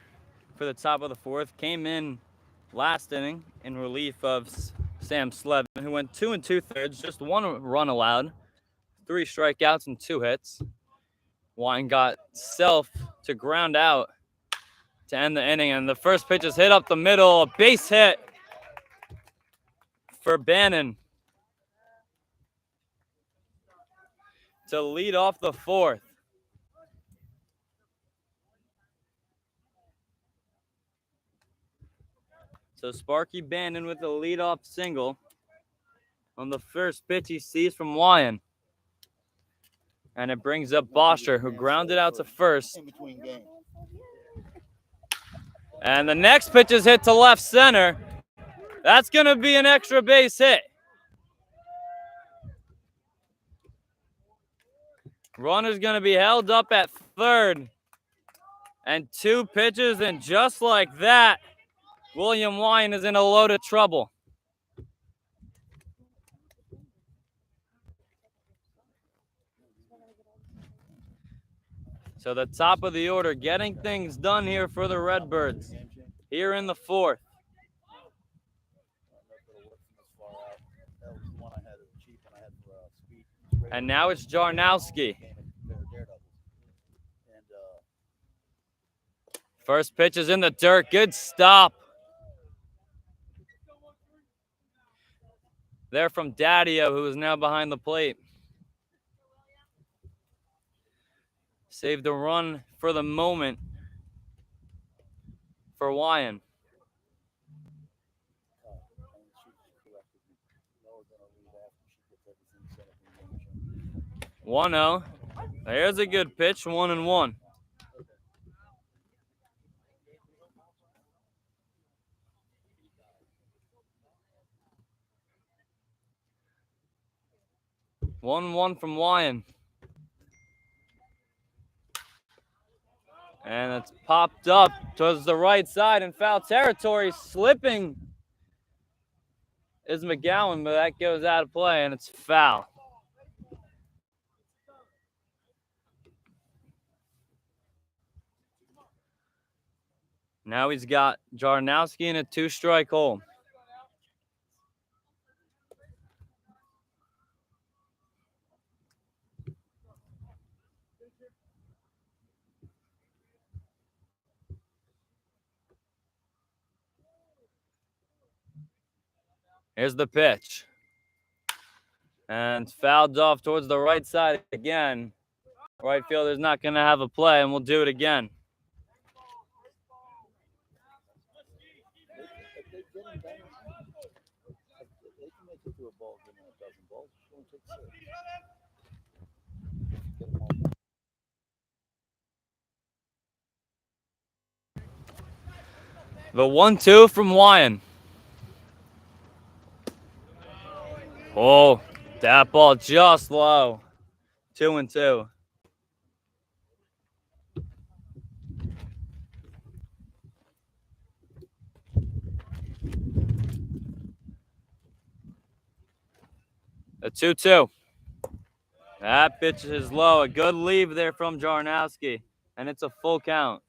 for the top of the fourth. Came in last inning in relief of Sam Slevin, who went 2 2/3, just 1 run allowed, 3 strikeouts and 2 hits. Wine got Self to ground out to end the inning, and the first pitch is hit up the middle, a base hit for Bannon to lead off the fourth. So Sparky Bannon with the leadoff single on the first pitch he sees from Wyan. And it brings up Bosher, who grounded out to first. In between games. And the next pitch is hit to left center. That's going to be an extra base hit. Runner's going to be held up at third. And 2 pitches, and just like that, William Wyan is in a load of trouble. So the top of the order getting things done here for the Redbirds here in the fourth. And now it's Jarnowski. First pitch is in the dirt. Good stop. There from Daddio, who is now behind the plate. Saved a run for the moment for Wyan. 1-0. There's a good pitch, 1-1. One from Wyan. And it's popped up towards the right side in foul territory. Slipping is McGowan, but that goes out of play, and it's foul. Now he's got Jarnowski in a 2-strike hole. Here's the pitch. And fouled off towards the right side again. Right fielder's not going to have a play, and we'll do it again. The 1-2 from Wyan. Oh, that ball just low. 2-2. A 2-2. That pitch is low. A good leave there from Jarnowski, and it's a full count.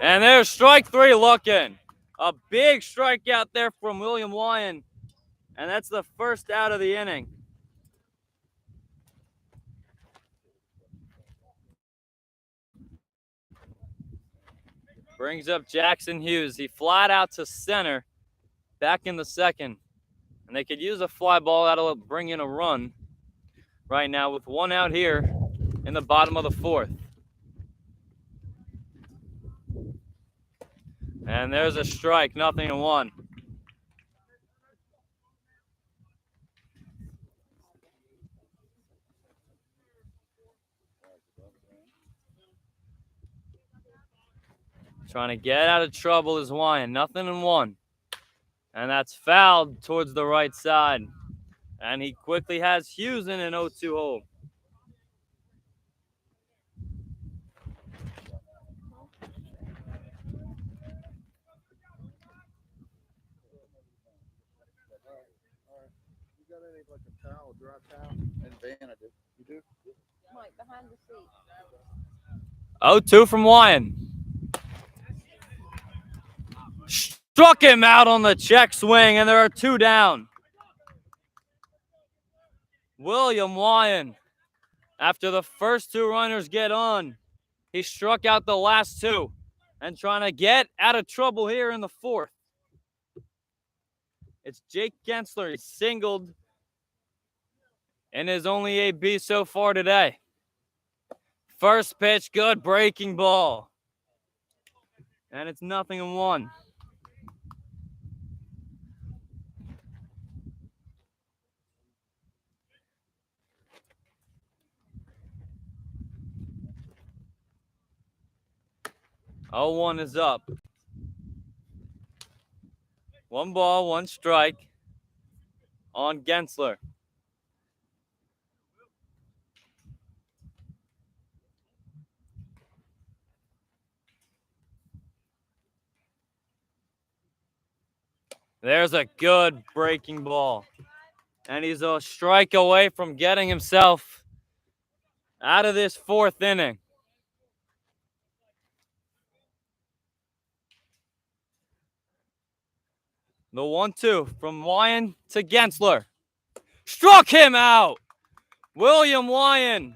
And there's strike three looking. A big strikeout there from William Wyan, and that's the first out of the inning. Brings up Jackson Hughes. He flied out to center back in the second. And they could use a fly ball. That'll bring in a run right now with one out here in the bottom of the fourth. And there's a strike, 0-1. Trying to get out of trouble is Wyan, 0-1. And that's fouled towards the right side. And he quickly has Hughes in an 0-2 hole. You got any like a towel, dry towel? And Van, I do. You do? Mike, behind the seat. 0-2 from Wyan. Struck him out on the check swing, and there are two down. William Wyan, after the first two runners get on, he struck out the last two and trying to get out of trouble here in the fourth. It's Jake Gensler. He singled in his only AB so far today. First pitch, good breaking ball. And it's 0-1. Oh, 1 is up. 1 ball, 1 strike on Gensler. There's a good breaking ball. And he's a strike away from getting himself out of this fourth inning. The 1-2 from Lyon to Gensler. Struck him out. William Lyon,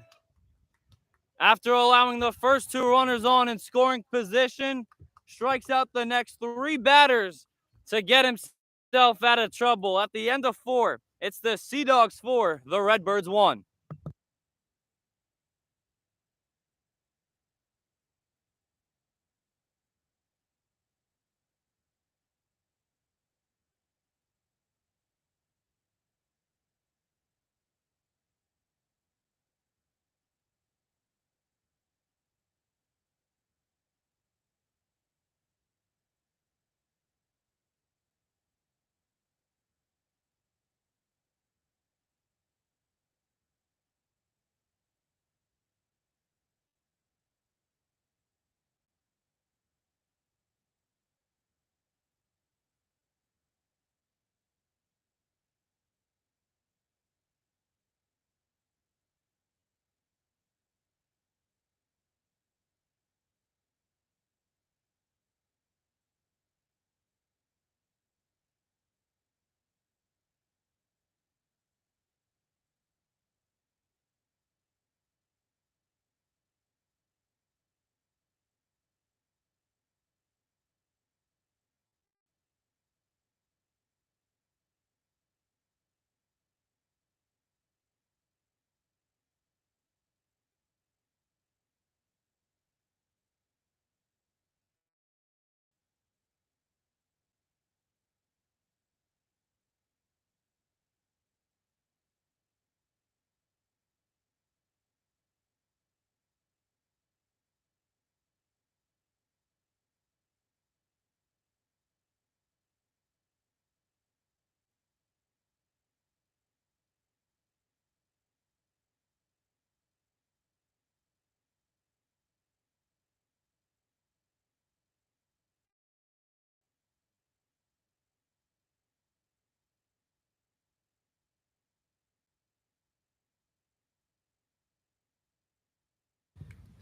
after allowing the first two runners on in scoring position, strikes out the next three batters to get himself out of trouble. At the end of four, it's the Sea Dogs 4, the Redbirds 1.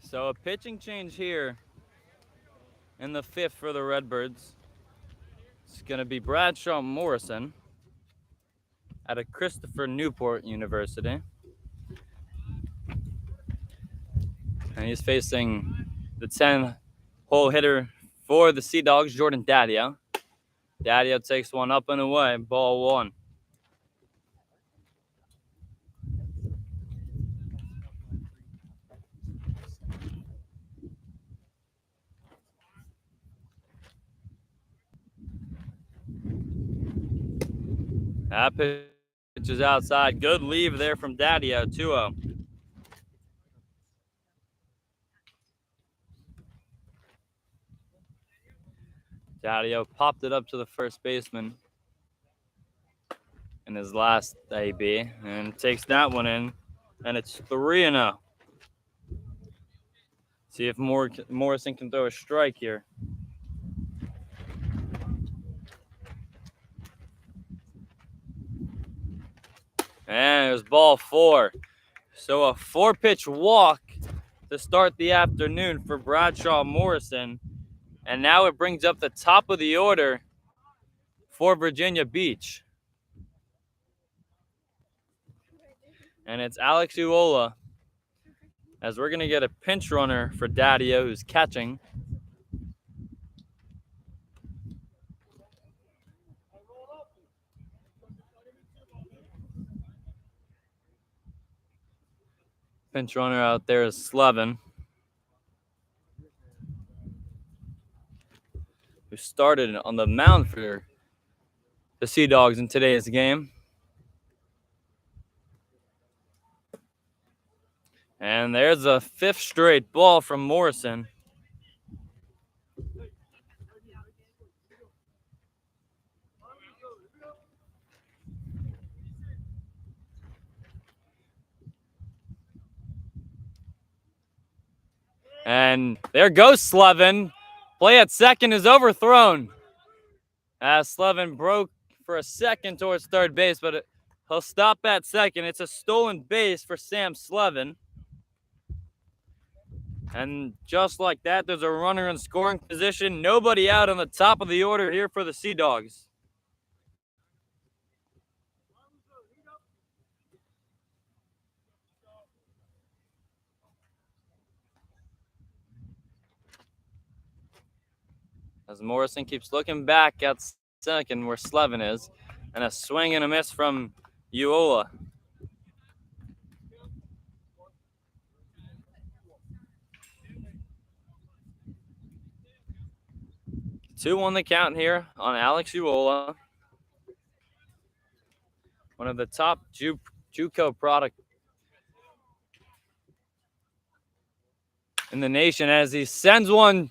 So a pitching change here in the fifth for the Redbirds. It's going to be Bradshaw Morrison out of Christopher Newport University. And he's facing the 10-hole hitter for the Sea Dogs, Jordan Daddio. Daddio takes one up and away, ball one. That pitch is outside. Good leave there from Daddio, 2-0. Daddio popped it up to the first baseman in his last AB and takes that one in, and it's 3-0. See if Morrison can throw a strike here. And it was ball four. So a 4-pitch walk to start the afternoon for Bradshaw Morrison. And now it brings up the top of the order for Virginia Beach. And it's Alex Uola, as we're going to get a pinch runner for Daddio, who's catching. Pinch runner out there is Slevin, who started on the mound for the Sea Dogs in today's game. And there's a fifth straight ball from Morrison. And there goes Slevin. Play at second is overthrown, as Slevin broke for a second towards third base, but he'll stop at second. It's a stolen base for Sam Slevin. And just like that, there's a runner in scoring position. Nobody out on the top of the order here for the Sea Dogs. As Morrison keeps looking back at second where Slevin is. And a swing and a miss from Uola. Two on the count here on Alex Uola. One of the top JUCO product in the nation as he sends one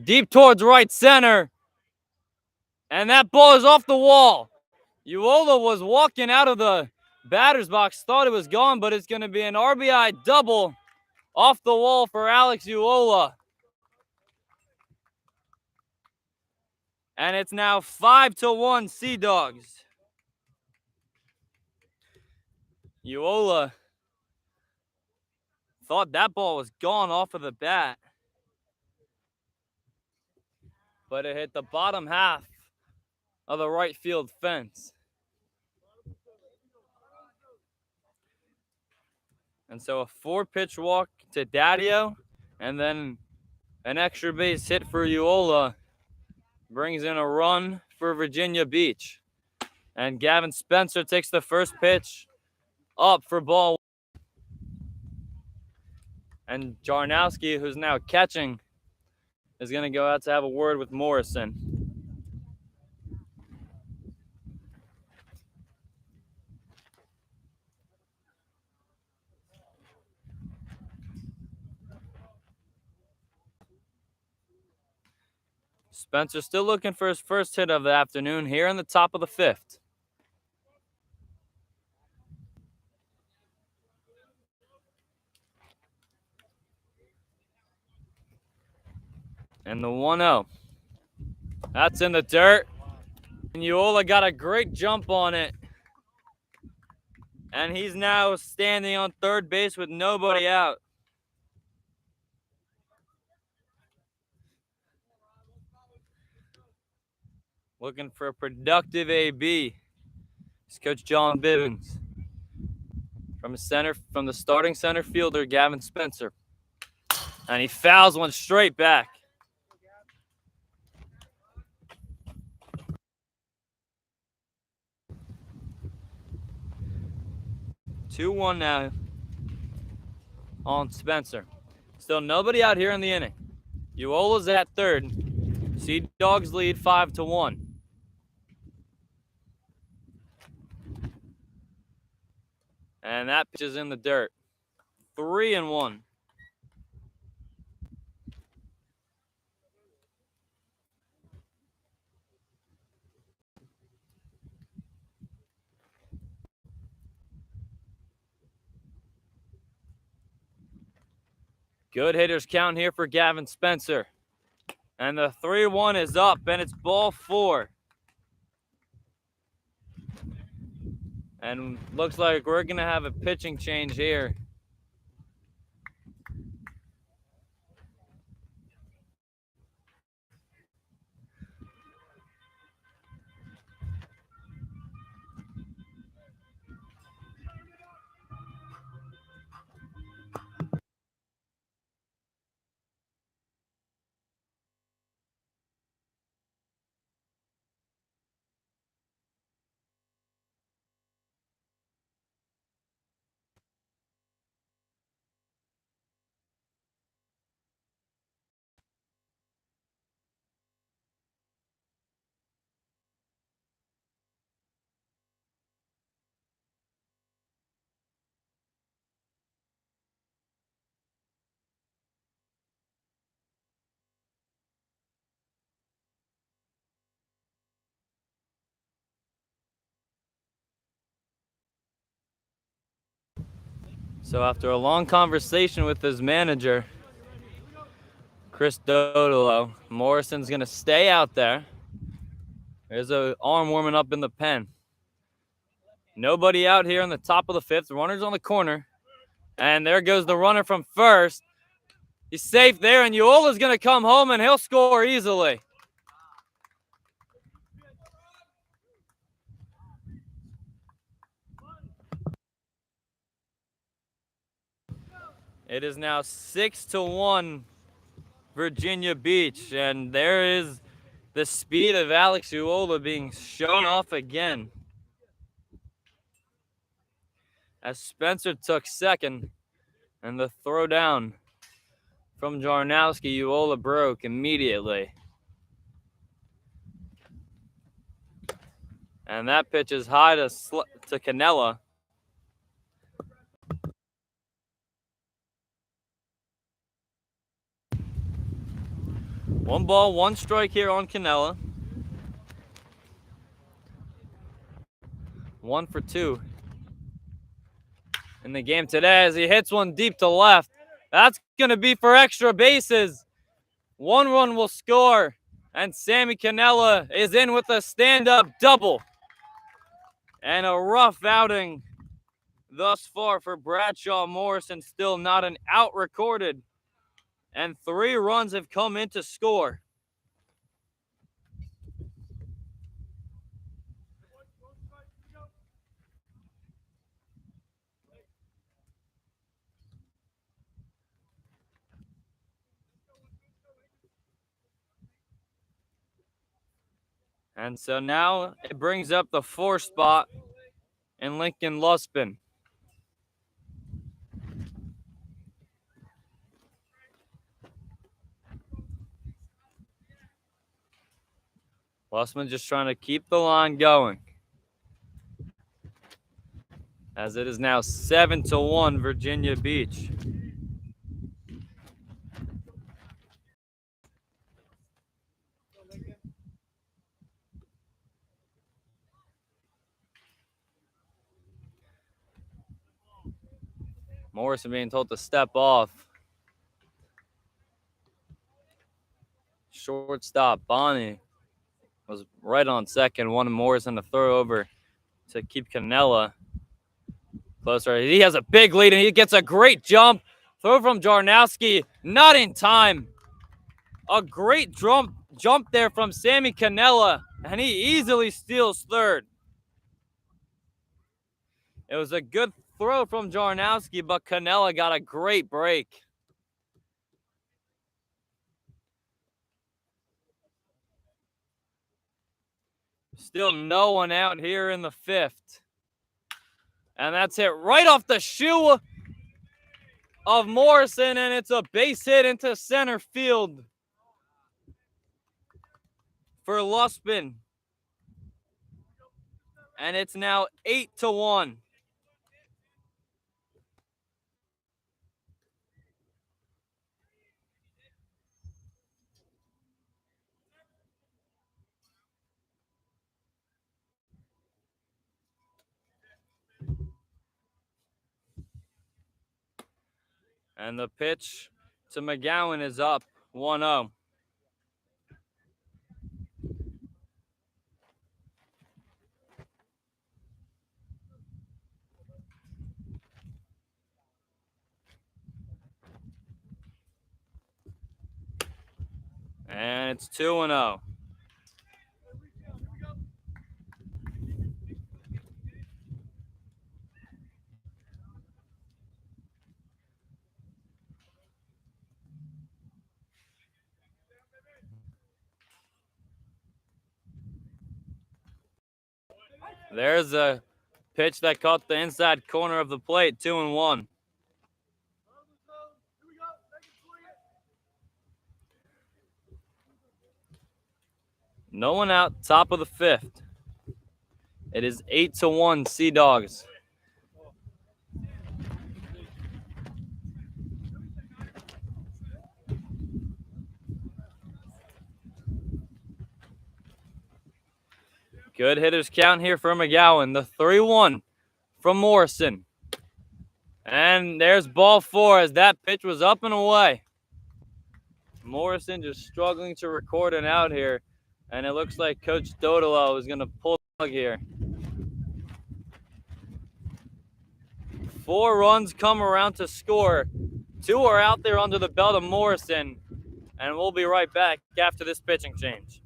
deep towards right center. And that ball is off the wall. Uola was walking out of the batter's box, thought it was gone, but it's going to be an RBI double off the wall for Alex Uola. And it's now 5-1 Sea Dogs. Uola thought that ball was gone off of the bat, but it hit the bottom half of the right field fence. And so a 4-pitch walk to Daddio, and then an extra base hit for Uola brings in a run for Virginia Beach. And Gavin Spencer takes the first pitch up for ball. And Jarnowski, who's now catching, is going to go out to have a word with Morrison. Spencer still looking for his first hit of the afternoon here in the top of the 5th. And the 1-0. That's in the dirt. And Uola got a great jump on it. And he's now standing on third base with nobody out. Looking for a productive AB. It's Coach John Bivens. From the starting center fielder, Gavin Spencer. And he fouls one straight back. Two-1 now on Spencer. Still nobody out here in the inning. Uola's at third. Sea Dogs lead 5-1. And that pitch is in the dirt. 3-1. Good hitters count here for Gavin Spencer. And the 3-1 is up, and it's ball 4. And looks like we're going to have a pitching change here. So after a long conversation with his manager, Chris Dodolo, Morrison's going to stay out there. There's a arm warming up in the pen. Nobody out here in the top of the fifth. Runner's on the corner. And there goes the runner from first. He's safe there, and Uola's going to come home, and he'll score easily. It is now 6-1 Virginia Beach, and there is the speed of Alex Uola being shown off again. As Spencer took second, and the throw down from Jarnowski, Uola broke immediately. And that pitch is high to Cannella. One ball, one strike here on Cannella. 1 for 2 in the game today as he hits one deep to left. That's going to be for extra bases. One run will score, and Sammy Cannella is in with a stand-up double. And a rough outing thus far for Bradshaw Morrison, still not an out recorded. And 3 runs have come in to score. And so now it brings up the 4 spot in Lincoln Luspin. Lussman just trying to keep the line going. As it is now 7-1 Virginia Beach. Morrison being told to step off. Shortstop Bonnie was right on second. Wanted Morrison to throw over to keep Cannella closer. He has a big lead, and he gets a great jump. Throw from Jarnowski, not in time. A great jump there from Sammy Cannella, and he easily steals third. It was a good throw from Jarnowski, but Cannella got a great break. Still no one out here in the fifth. And that's hit right off the shoe of Morrison, and it's a base hit into center field for Luspin. And it's now 8-1. And the pitch to McGowan is up 1-0. And it's 2-0. There's a pitch that caught the inside corner of the plate, 2-1. No one out, top of the fifth. It is 8-1 Sea Dogs. Good hitters count here for McGowan. The 3-1 from Morrison. And there's ball 4 as that pitch was up and away. Morrison just struggling to record an out here. And it looks like Coach Dodolo is going to pull the plug here. 4 runs come around to score. 2 are out there under the belt of Morrison. And we'll be right back after this pitching change.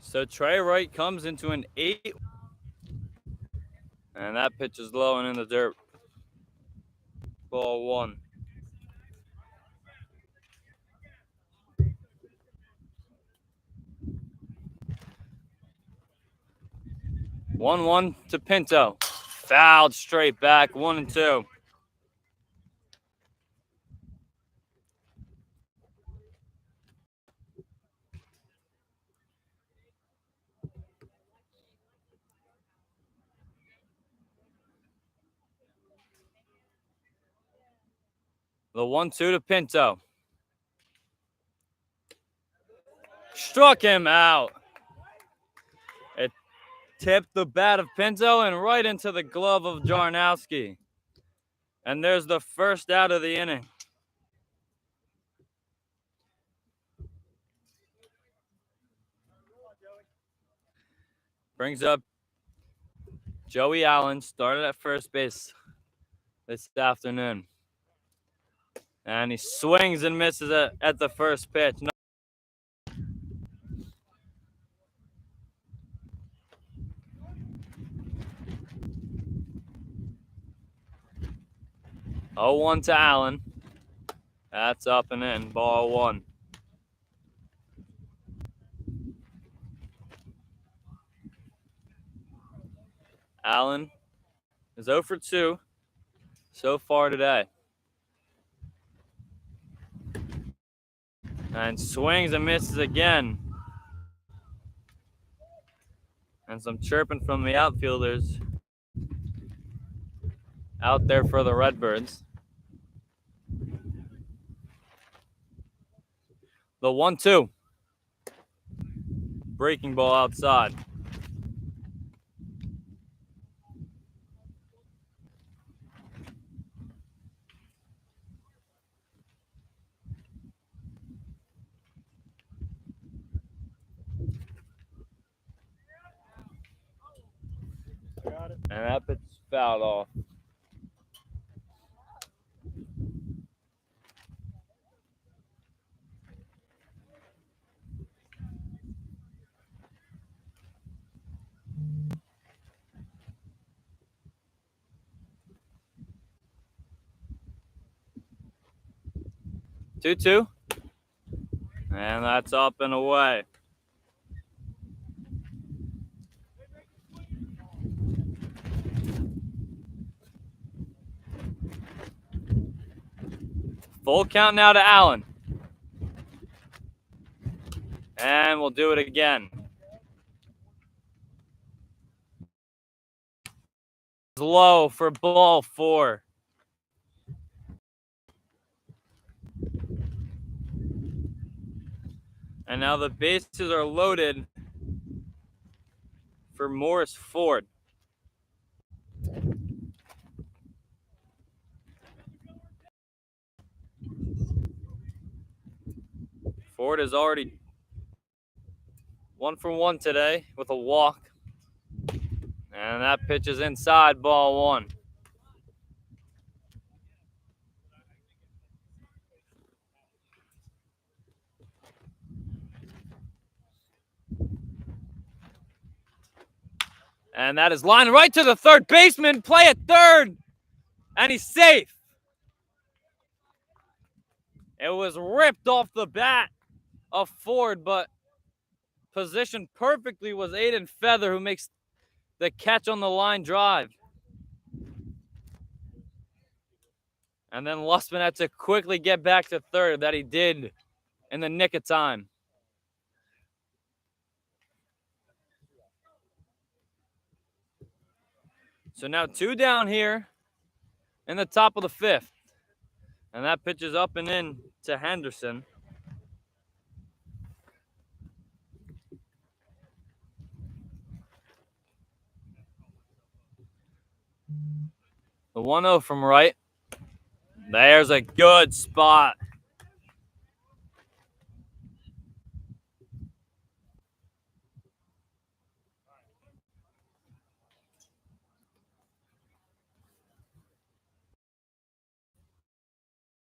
So Trey Wright comes into an 8. And that pitch is low and in the dirt. Ball 1. One to Pinto. Fouled straight back. 1-2. The 1-2 to Pinto. Struck him out. It tipped the bat of Pinto and right into the glove of Jarnowski. And there's the first out of the inning. Brings up Joey Allen, started at first base this afternoon. And he swings and misses at the first pitch. 0-1 to Allen. That's up and in. Ball 1. Allen is 0 for 2 so far today. And swings and misses again. And some chirping from the outfielders out there for the Redbirds. The 1-2. Breaking ball outside. And that pitch fouled off. 2-2. And that's up and away. Full count now to Allen. And we'll do it again. Low for ball 4. And now the bases are loaded for Morris Ford. Ford is already 1 for 1 today with a walk. And that pitch is inside, ball 1. And that is lined right to the third baseman. Play at third. And he's safe. It was ripped off the bat of Ford, but positioned perfectly was Aiden Feather, who makes the catch on the line drive. And then Lustman had to quickly get back to third. That he did in the nick of time. So now 2 down here in the top of the 5th. And that pitch is up and in to Henderson. The 1-0 from right. There's a good spot.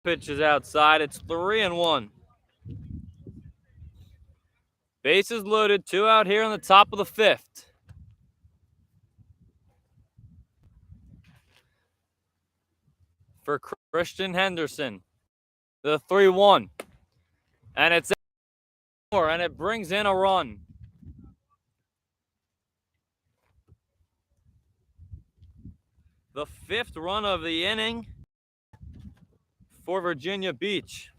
Pitch is outside. It's 3-1. Bases loaded. 2 out here on the top of the 5th. For Christian Henderson. The 3-1. And it's more, and it brings in a run. The 5th run of the inning for Virginia Beach.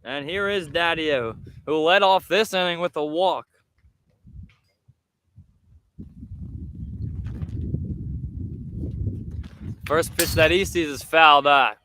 And here is Daddio, who led off this inning with a walk. First pitch that he sees is fouled out.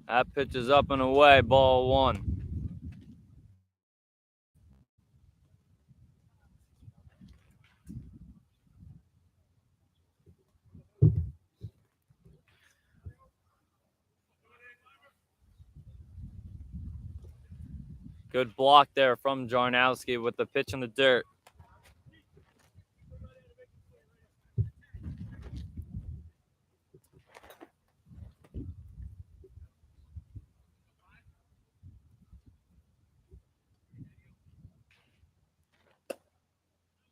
That pitch is up and away, ball 1. Good block there from Jarnowski with the pitch in the dirt.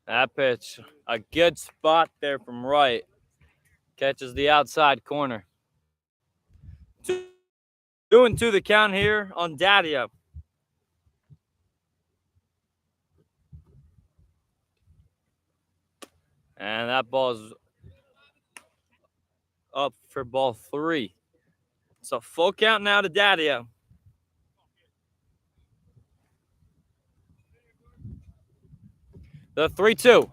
That pitch, a good spot there from right. Catches the outside corner. 2-2 the count here on Daddio. And that ball is up for ball 3. So full count now to Daddio. The 3-2.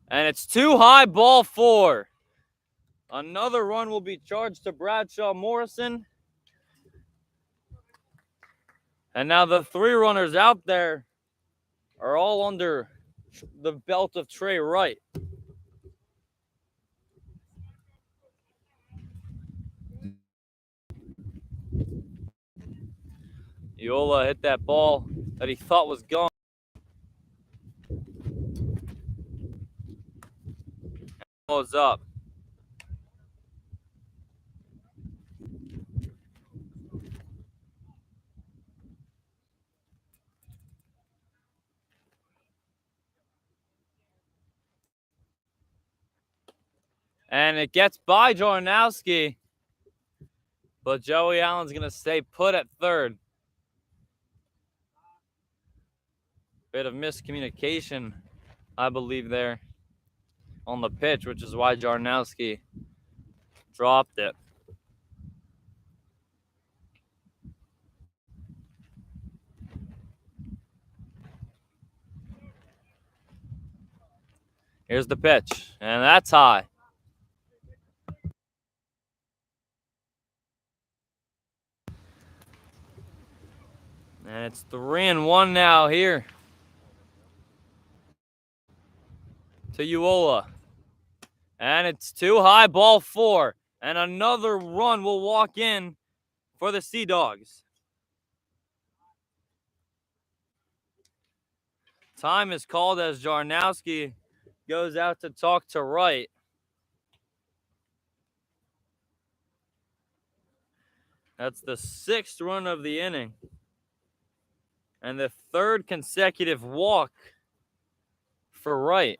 And it's too high, ball 4. Another run will be charged to Bradshaw Morrison. And now the 3 runners out there are all under the belt of Trey Wright. Iola hit that ball that he thought was gone. is up. And it gets by Jordanowski. But Joey Allen's going to stay put at third. Bit of miscommunication, I believe, there on the pitch, which is why Jordanowski dropped it. Here's the pitch, and that's high. And it's 3-1 now here to Uola. And it's too high, ball 4. And another run will walk in for the Sea Dogs. Time is called as Jordanowski goes out to talk to Wright. That's the 6th run of the inning. And the 3rd consecutive walk for Wright.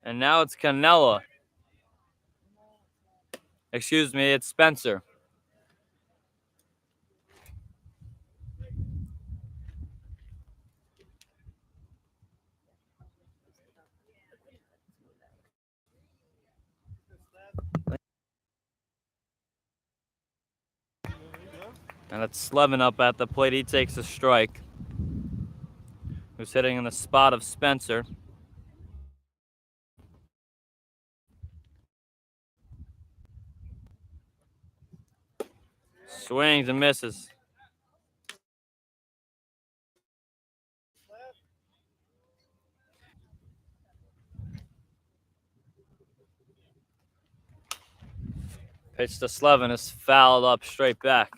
And now it's Canella. Excuse me, it's Spencer. And it's Slevin up at the plate. He takes a strike. Who's hitting in the spot of Spencer. Swings and misses. Pitch to Slevin is fouled up straight back.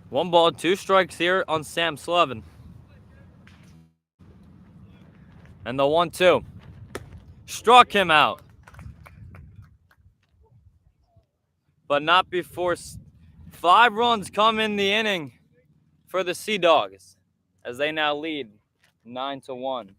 One ball, 2 strikes here on Sam Slevin. And the 1-2. Struck him out. But not before 5 runs come in the inning for the Sea Dogs, as they now lead 9-1.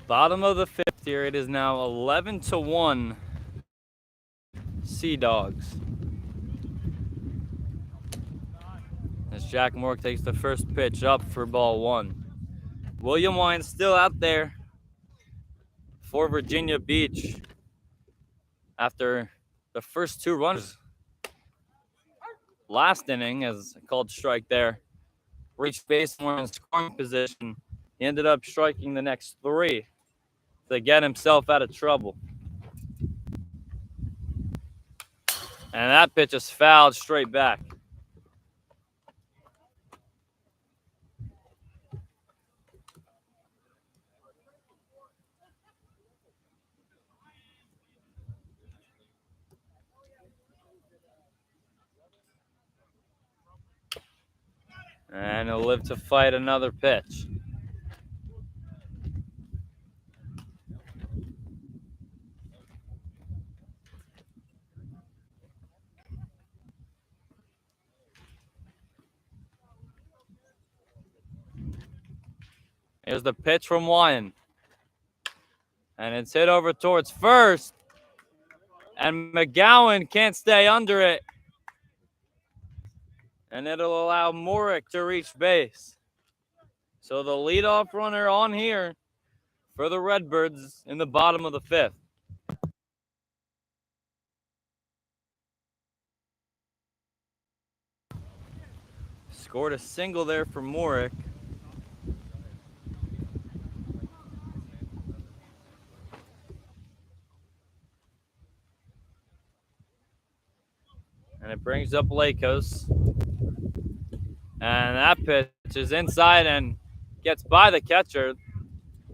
Bottom of the fifth here. It is now 11-1 Sea Dogs. As Jack Mork takes the first pitch up for ball one. William Wine still out there for Virginia Beach after the first two runners last inning, as called strike there, reached base and were in scoring position. He ended up striking the next three to get himself out of trouble. And that pitch is fouled straight back. And he'll live to fight another pitch. Here's the pitch from Wyan. And it's hit over towards first. And McGowan can't stay under it. And it'll allow Morick to reach base. So the leadoff runner on here for the Redbirds in the bottom of the fifth. Scored a single there for Morick. And it brings up Lakos. And that pitch is inside and gets by the catcher.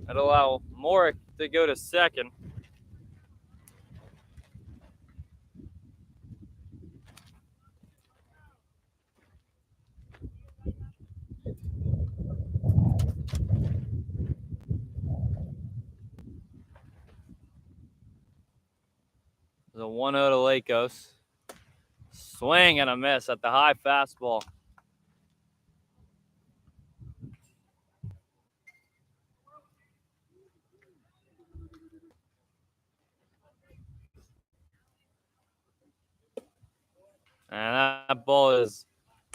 That'll allow Morick to go to second. The 1-0 to Lakos. Swing and a miss at the high fastball. And that ball is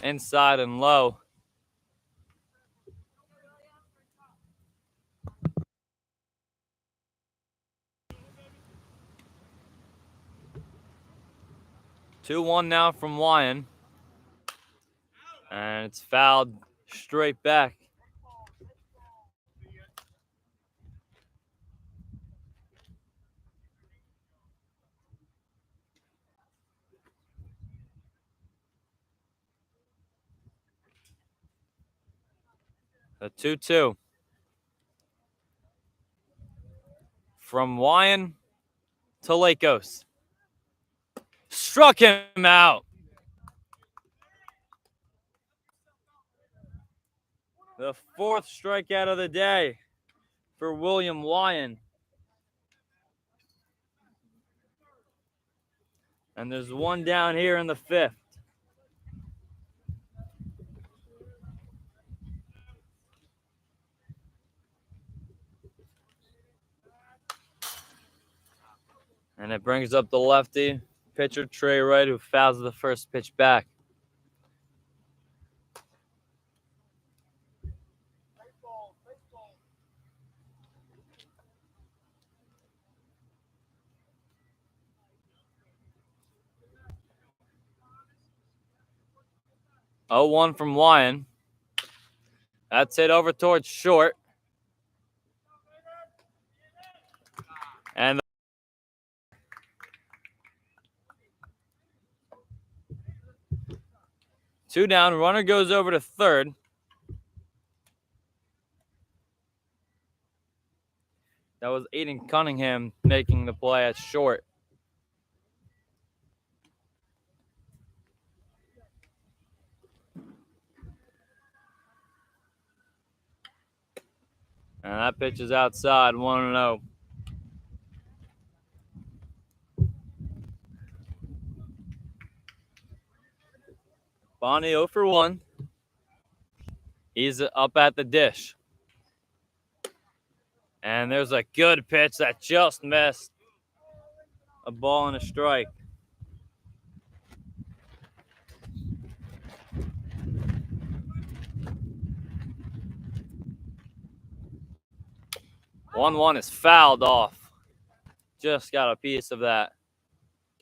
inside and low. Two one now from Wyan. And it's fouled straight back. The 2-2. From Wyan to Lakos. Struck him out. The fourth strikeout of the day for William Wyan. And there's one down here in the fifth. And it brings up the lefty pitcher Trey Wright, who fouls the first pitch back. Oh, 1 from Wyan. That's hit over towards short. And two down, runner goes over to third. That was Aiden Cunningham making the play at short. And that pitch is outside, 1-0. Bonnie 0 for 1. He's up at the dish. And there's a good pitch that just missed. A ball and a strike. One is fouled off. Just got a piece of that.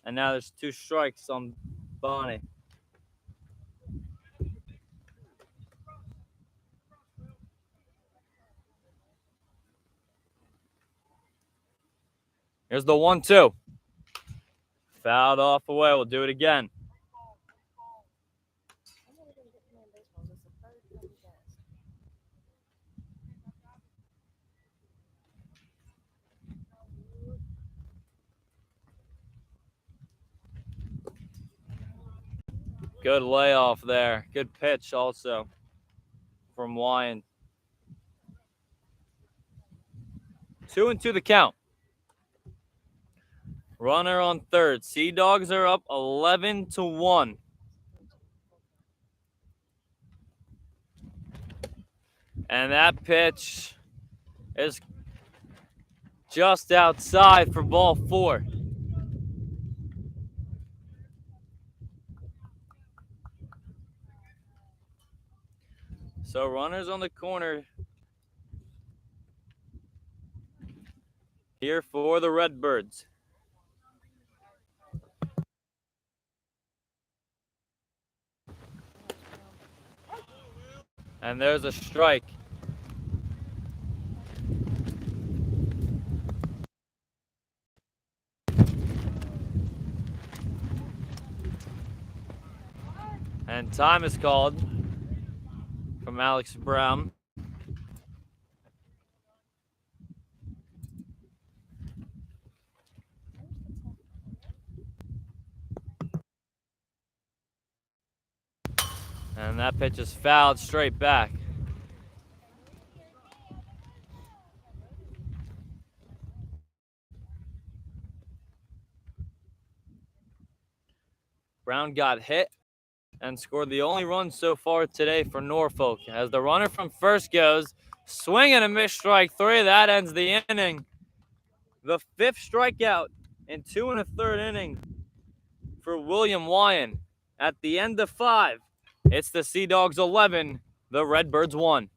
And now there's 2 strikes on Bonnie. Here's the 1-2. Fouled off away. We'll do it again. Good layoff there. Good pitch also from Wyan. 2-2 the count. Runner on third. Sea Dogs are up 11-1. And that pitch is just outside for ball 4. So runners on the corner here for the Redbirds. And there's a strike. And time is called from Alex Brown. And that pitch is fouled straight back. Brown got hit and scored the only run so far today for Norfolk. As the runner from first goes, swing and a miss, strike 3. That ends the inning. The 5th strikeout in 2 1/3 innings for William Wyan. At the end of 5, it's the Sea Dogs 11, the Redbirds 1.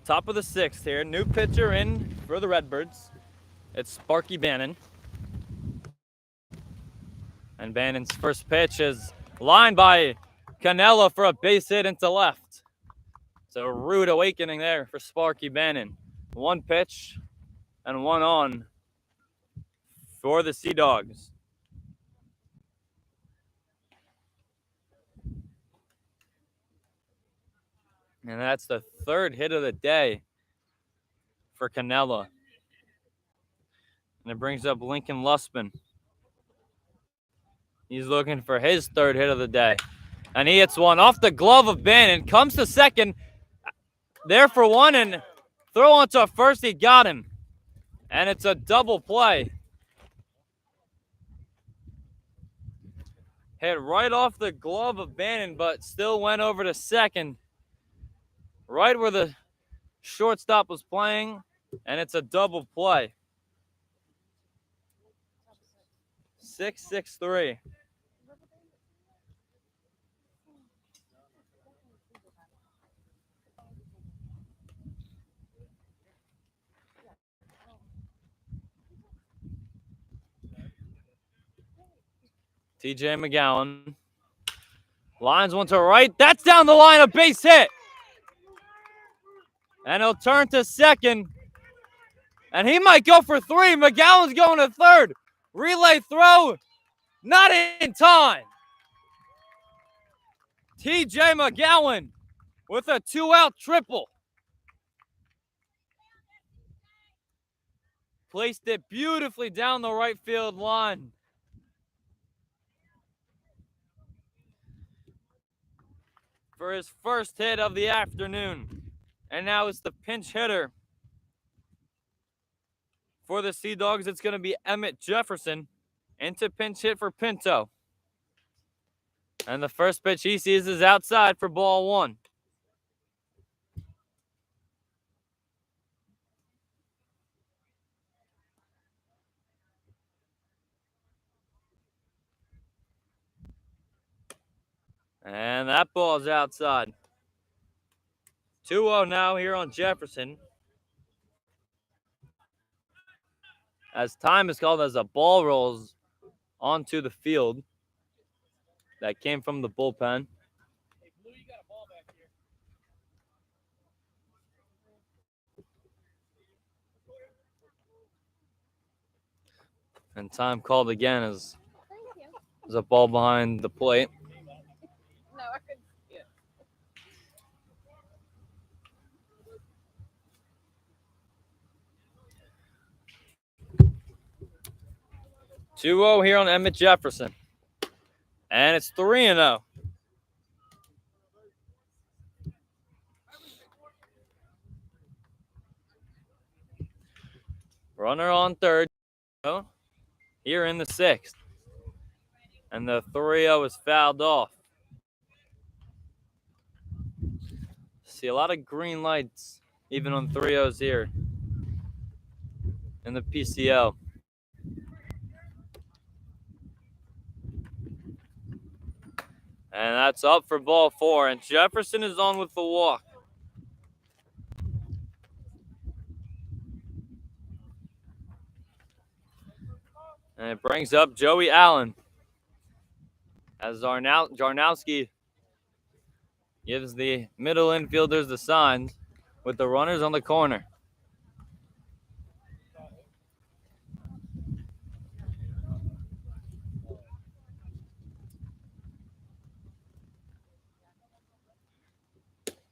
Top of the 6th here. New pitcher in for the Redbirds. It's Sparky Bannon. And Bannon's first pitch is lined by Cannella for a base hit into left. So a rude awakening there for Sparky Bannon. One pitch and one on for the Sea Dogs. And that's the third hit of the day for Cannella. And it brings up Lincoln Luspin. He's looking for his third hit of the day. And he hits one off the glove of Bannon. Comes to second. There for one and throw onto first. He got him. And it's a double play. Hit right off the glove of Bannon, but still went over to second. Right where the shortstop was playing. And it's a double play. 6-6-3. TJ McGowan. Lines one to right. That's down the line, a base hit. And he'll turn to second. And he might go for three. McGowan's going to third. Relay throw. Not in time. TJ McGowan with a 2-out triple. Placed it beautifully down the right field line. For his first hit of the afternoon. And now it's the pinch hitter. For the Sea Dogs, it's going to be Emmett Jefferson into pinch hit for Pinto. And the first pitch he sees is outside for ball one. And that ball's outside. 2-0 now here on Jefferson. As time is called as a ball rolls onto the field. That came from the bullpen. And time called again as there's a ball behind the plate. No, I couldn't see it. 2-0 here on Emmett Jefferson. And it's 3-0. Runner on third here in the sixth. And the 3-0 is fouled off. See a lot of green lights even on 3-0s here in the PCL. And that's up for ball four. And Jefferson is on with the walk. And it brings up Joey Allen. As Jarnowski gives the middle infielders the signs with the runners on the corner.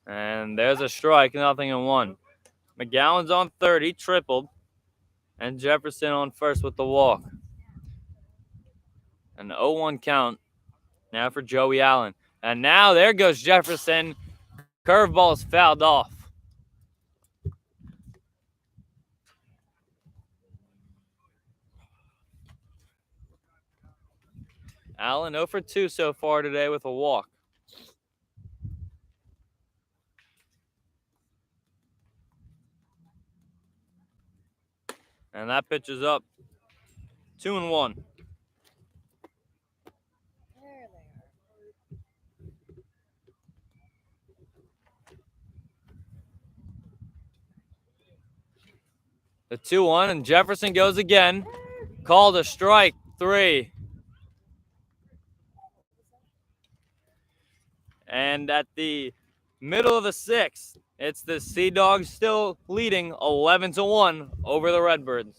And there's a strike, 0-1. McGowan's on third, he tripled. And Jefferson on first with the walk. An 0-1 count now for Joey Allen. And now there goes Jefferson. Curveball is fouled off. Allen 0 for 2 so far today with a walk. And that pitch is up. 2-1. There they are. The 2-1, and Jefferson goes again. Called a strike, 3. And at the middle of the sixth, it's the Sea Dogs still leading 11-1 over the Redbirds.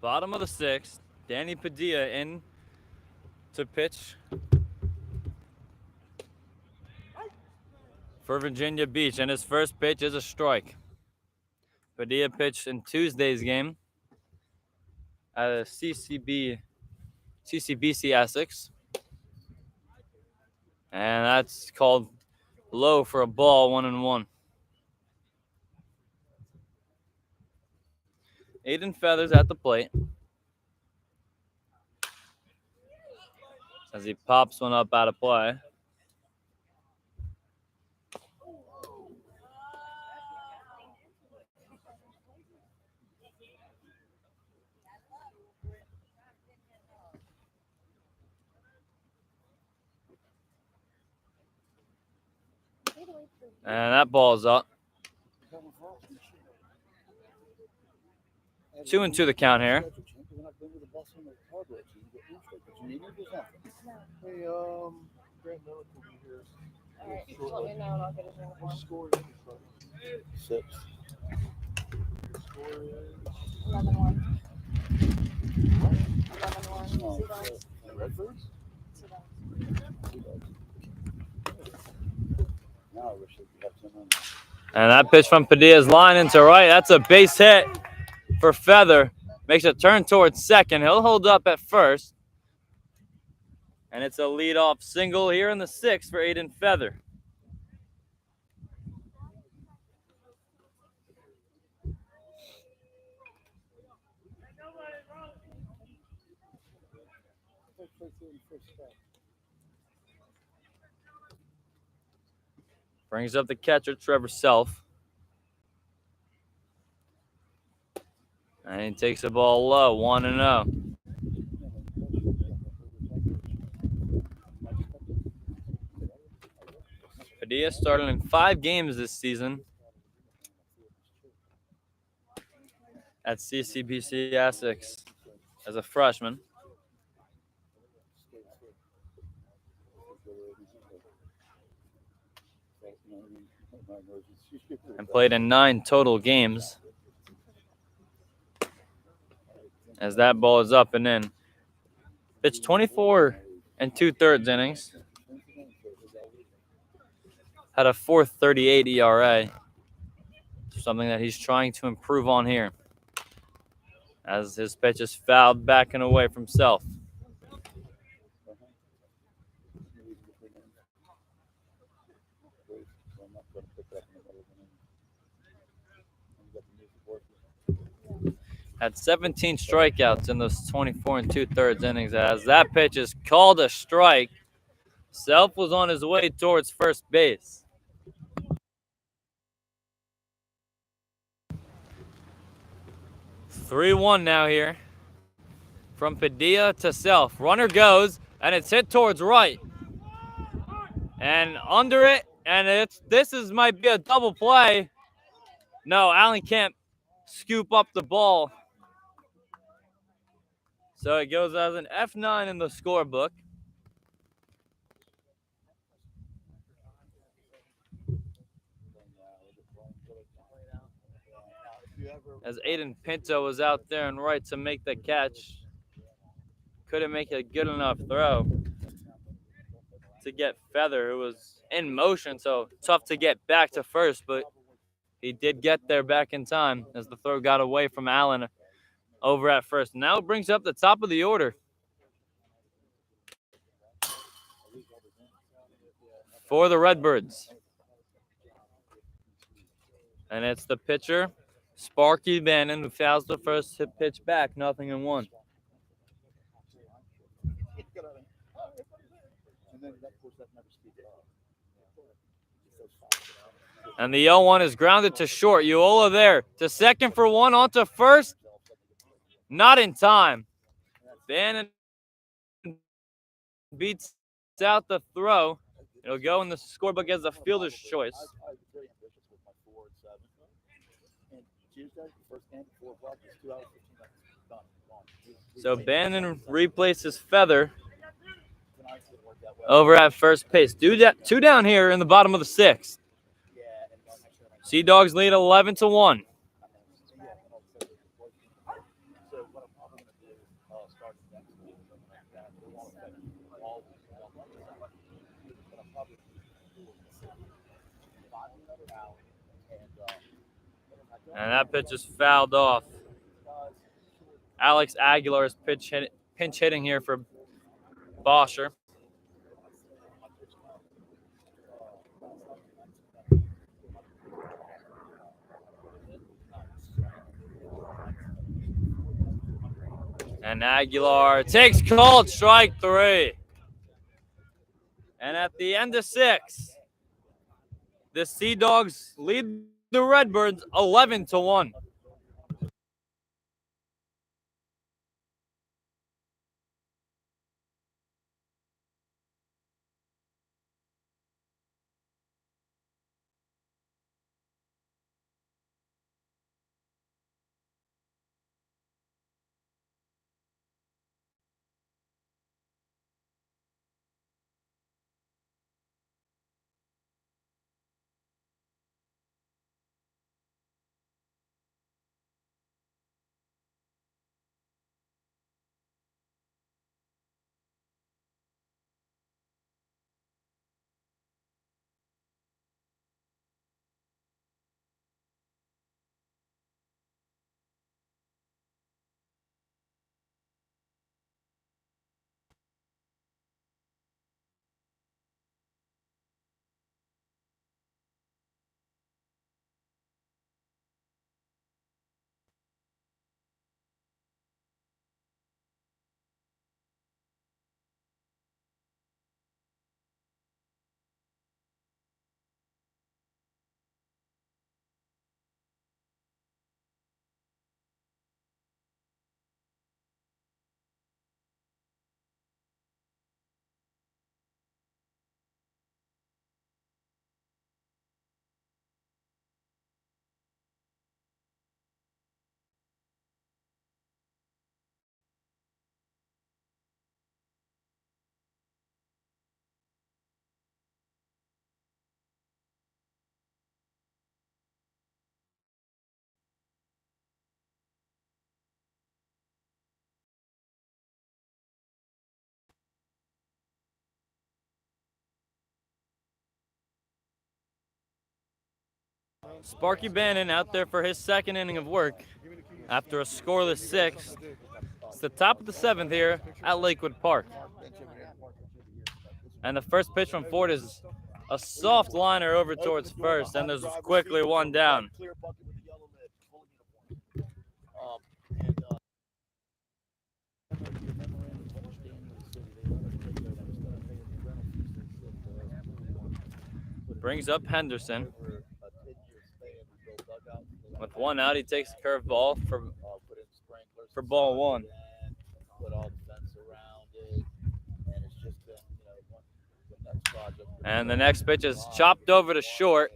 Bottom of the sixth, Danny Padilla in to pitch for Virginia Beach, and his first pitch is a strike. Padilla pitched in Tuesday's game at CCBC Essex, and that's called low for a ball, 1-1. Aiden Feathers at the plate as he pops one up out of play. And that ball's up. 2-2 the count here. Hey, Grant Miller will be here. All right, just let me know and I'll get his uniform. What's the score in this one? 6. Score is 11-1. 11-1. no, Sea Dogs. Redbirds? Sea Dogs. Now I wish they could have 10 on. And that pitch from Padilla's line into right. That's a base hit for Feather. Makes a turn towards second. He'll hold up at first. And it's a leadoff single here in the 6th for Aiden Feather. Brings up the catcher, Trevor Self. And he takes the ball low, 1-0. Padilla started in 5 games this season at CCBC Essex as a freshman and played in 9 total games. As that ball is up and in. Pitched 24 2/3 innings. Had a 4.38 ERA. Something that he's trying to improve on here. As his pitch is fouled back and away from Self. Had 17 strikeouts in those 24 2/3 innings. As that pitch is called a strike. Self was on his way towards first base. 3-1 now here. From Padilla to Self. Runner goes, and it's hit towards right. And under it, and this might be a double play. No, Allen can't scoop up the ball. So it goes as an F9 in the scorebook. As Aiden Pinto was out there and right to make the catch. Couldn't make a good enough throw to get Feather, who was in motion, so tough to get back to first, but he did get there back in time as the throw got away from Allen over at first. Now it brings up the top of the order for the Redbirds. And it's the pitcher, Sparky Bannon, who fouls the first pitch back, 0-1. And the 0-1 is grounded to short. Uola there to second for 1, on to first. Not in time. Bannon beats out the throw. It'll go in the scorebook as a fielder's choice. So Bannon replaces Feather over at first base. 2 down here in the bottom of the 6th. Sea Dogs lead 11-1. And that pitch is fouled off. Alex Aguilar is pinch hitting here for Boscher. And Aguilar takes called strike 3. And at the end of 6, the Sea Dogs lead the Redbirds 11-1. Sparky Bannon out there for his second inning of work after a scoreless sixth. It's the top of the seventh here at Lakewood Park. And the first pitch from Ford is a soft liner over towards first, and there's quickly one down. Brings up Henderson. With one out, he takes a curveball for ball one. And the next pitch is chopped over to short.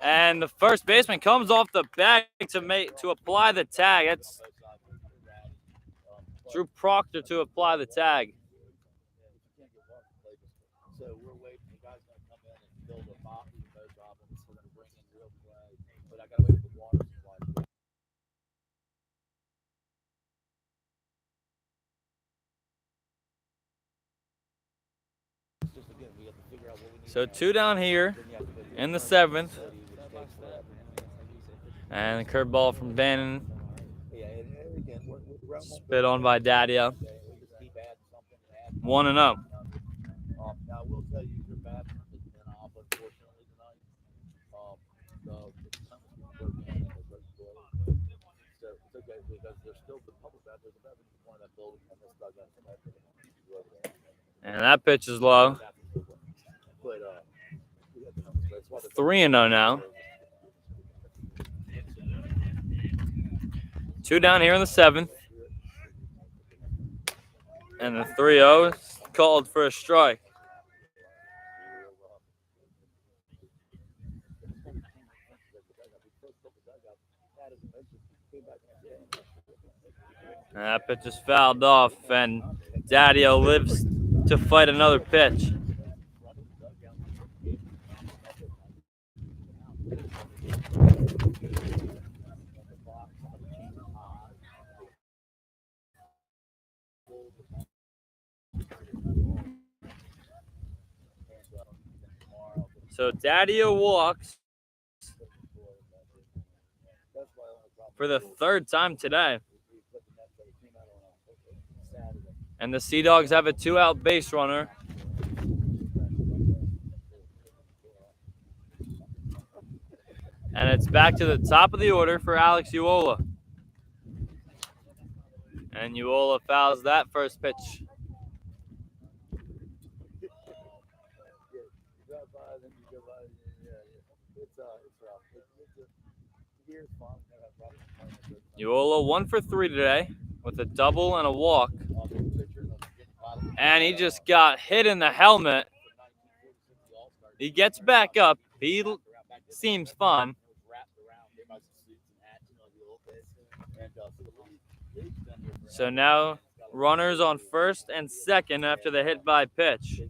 And the first baseman comes off the bag to apply the tag. That's Drew Proctor to apply the tag. So we're waiting. The guy's going to come in and build a box with no problems. We're going to bring in real play. But I got to wait for the water supply. Just again, we have to figure out what we need. So 2 down here in the seventh. And the curveball from Bannon. Spit on by Daddio. 1-0. Now, I will tell you, your bathroom has been off, unfortunately, tonight. So it's okay because there's still the public bathroom. There's a bathroom in one of that building on this dugout. And that pitch is low. 3-0 now. 2 down here in the seventh. And the 3-0 is called for a strike. And that pitch is fouled off, and Daddio lives to fight another pitch. So Daddio walks for the third time today. And the Sea Dogs have a 2-out base runner. And it's back to the top of the order for Alex Uola. And Uola fouls that first pitch. Uola 1 for 3 today with a double and a walk. And he just got hit in the helmet. He gets back up. He seems fun. So now runners on first and second after the hit by pitch.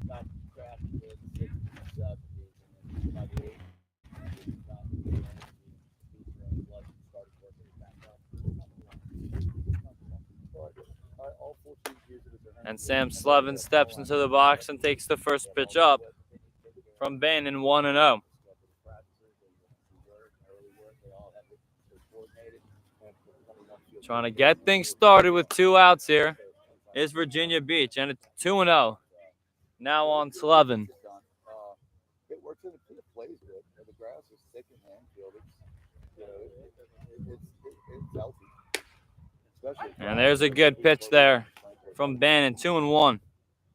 And Sam Slevin steps into the box and takes the first pitch up from Bannon, 1-0. Trying to get things started with 2 outs here is Virginia Beach, and it's 2-0. Now on Slevin. It works in the plays good. The grass is thick in the infield. It's healthy. And there's a good pitch there from Bannon, 2-1.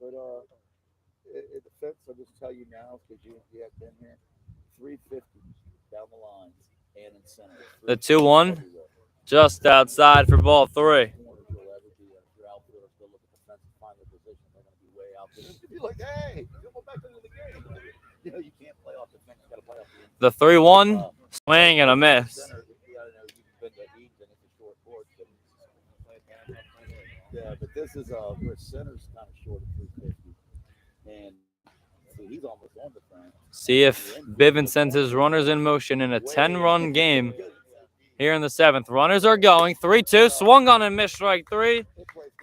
But in defense, I'll just tell you now, because you have been here, 350 down the lines and in center. The 2-1 just outside for ball 3. You're like, hey, go back into the game. You know, you can't play off the fence. You got to play off the 3-1 swing and a miss. Yeah, but this is where center's kind of short of 350, and so he's almost on the front. See if Bivens sends his runners in motion in a 10-run game here in the 7th. Runners are going. 3-2, swung on and missed strike 3.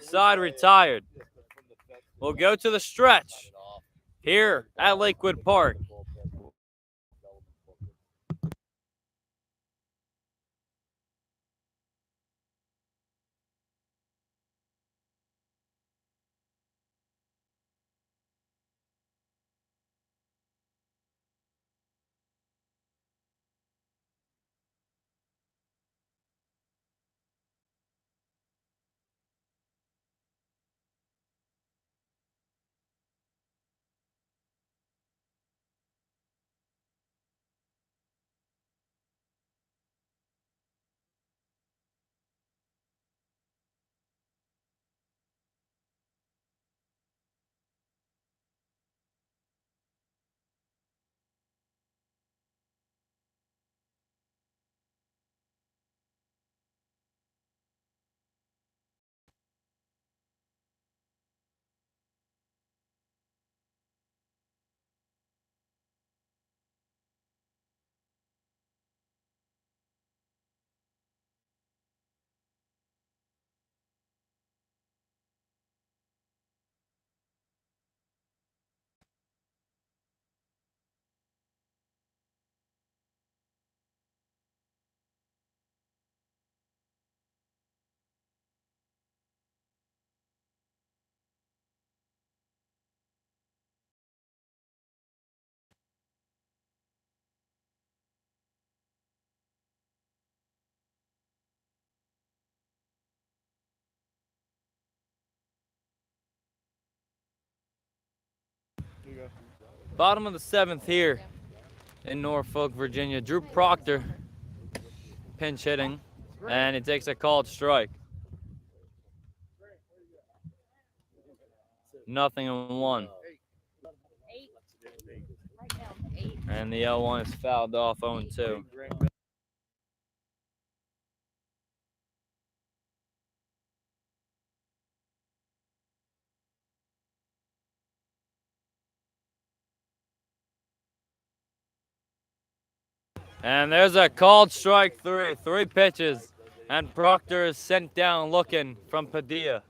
Side retired. We'll go to the stretch here at Lakewood Park. Bottom of the 7th here in Norfolk, Virginia. Drew Proctor pinch hitting, and he takes a called strike. 0-1. And the L1 is fouled off 0-2. And there's a called strike 3. 3 pitches. And Proctor is sent down looking from Padilla.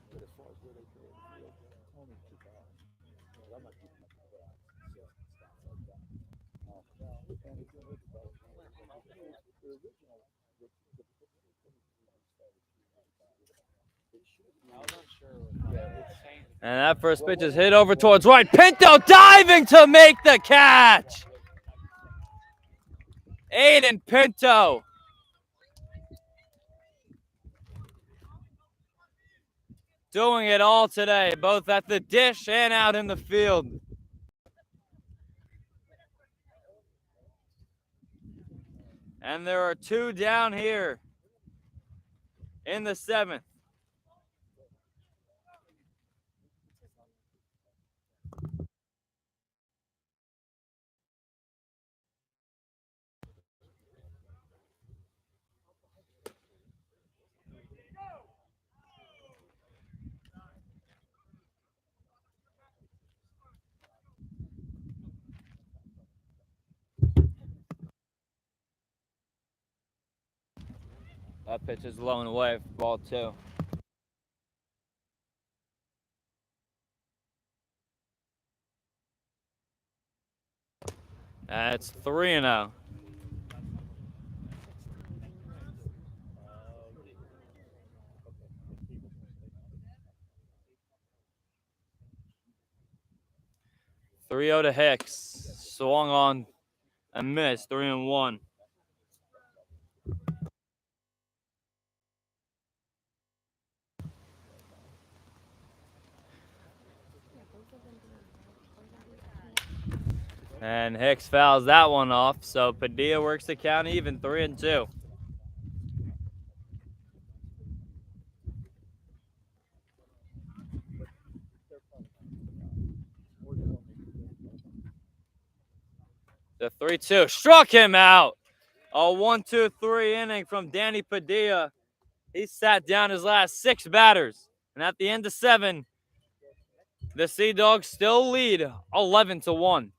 And that first pitch is hit over towards right. Pinto diving to make the catch. Aiden Pinto. Doing it all today, both at the dish and out in the field. And there are 2 down here in the 7th. That pitch is low and away for ball 2. That's 3-0. To Hicks. Swung on and missed. 3-1. And Hicks fouls that one off, so Padilla works the count even, 3-2. The 3-2 struck him out. A 1-2-3 inning from Danny Padilla. He sat down his last 6 batters. And at the end of 7, the Sea Dogs still lead 11-1.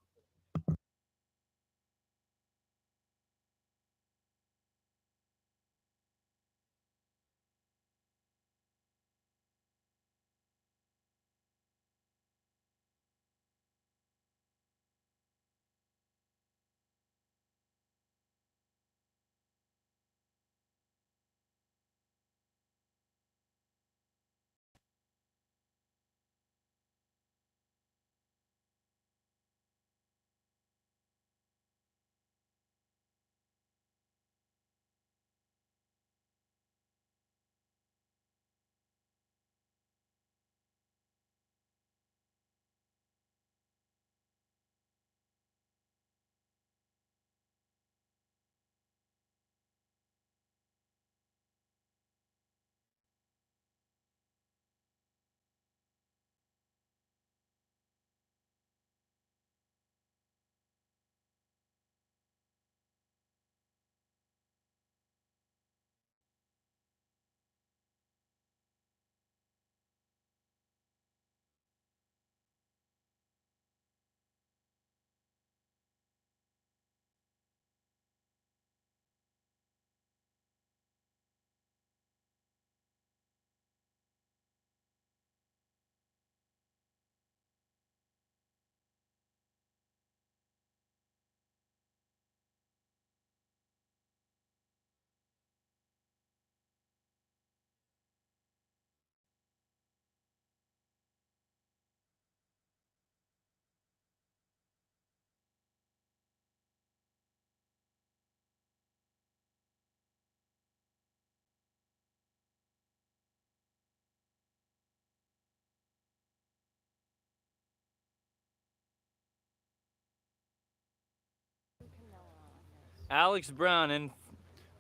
Alex Brown in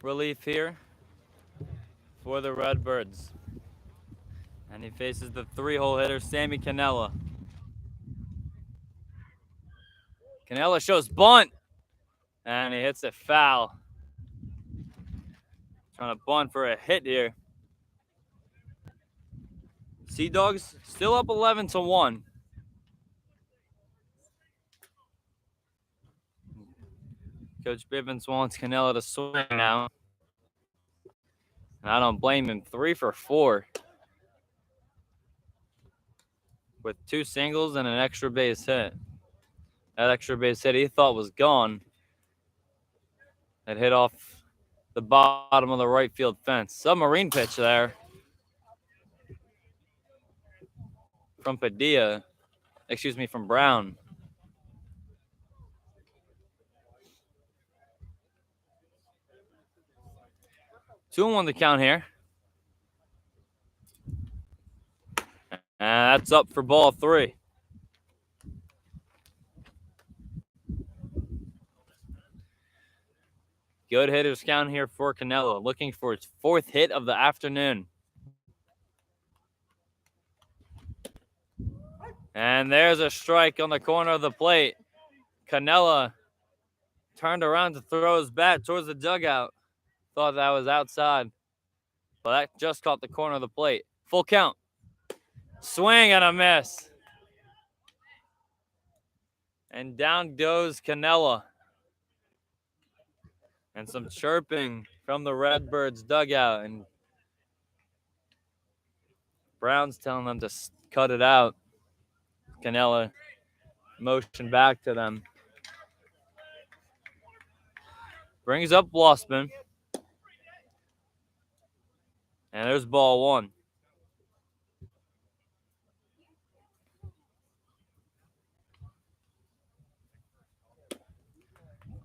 relief here for the Redbirds. And he faces the 3-hole hitter, Sammy Cannella. Cannella shows bunt. And he hits it foul. Trying to bunt for a hit here. Sea Dogs still up 11-1. Coach Bivens wants Cannella to swing now. And I don't blame him. 3 for 4. With 2 singles and an extra base hit. That extra base hit he thought was gone. It hit off the bottom of the right field fence. Submarine pitch there from Padilla. Excuse me, from Brown. 2-1 the count here. And that's up for ball 3. Good hitters count here for Cannella, looking for his 4th hit of the afternoon. And there's a strike on the corner of the plate. Cannella turned around to throw his bat towards the dugout. Thought that was outside. But that just caught the corner of the plate. Full count. Swing and a miss. And down goes Cannella. And some chirping from the Redbirds dugout. And Brown's telling them to cut it out. Cannella motioned back to them. Brings up Blossman. And there's ball 1.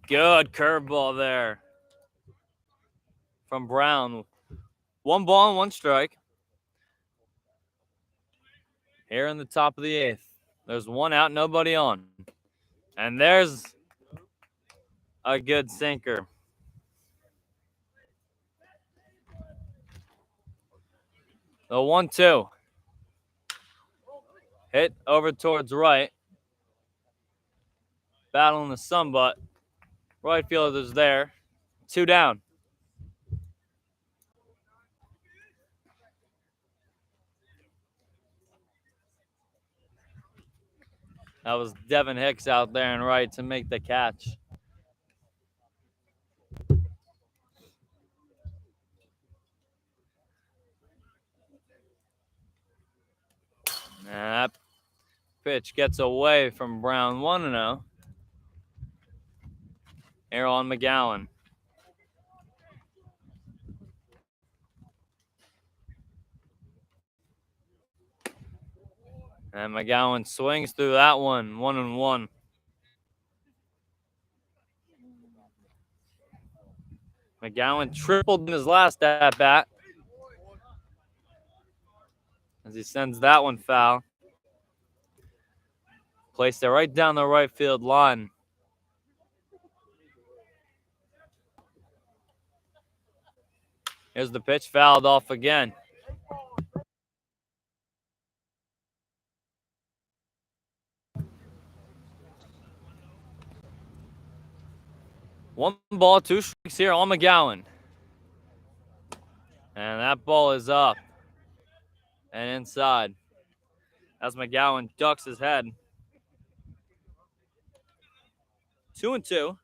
Good curveball there from Brown. 1 ball and 1 strike. Here in the top of the 8th. There's 1 out, nobody on. And there's a good sinker. The 1-2. Hit over towards right. Battling the sunbutt. Right fielder's there. 2 down. That was Devin Hicks out there and right to make the catch. And that pitch gets away from Brown. 1-0. Aaron McGowan. And McGowan swings through that one. 1-1. McGowan tripled in his last at-bat as he sends that one foul. Placed it right down the right field line. Here's the pitch, fouled off again. One ball, 2 strikes here on McGowan. And that ball is up and inside as McGowan ducks his head. 2-2.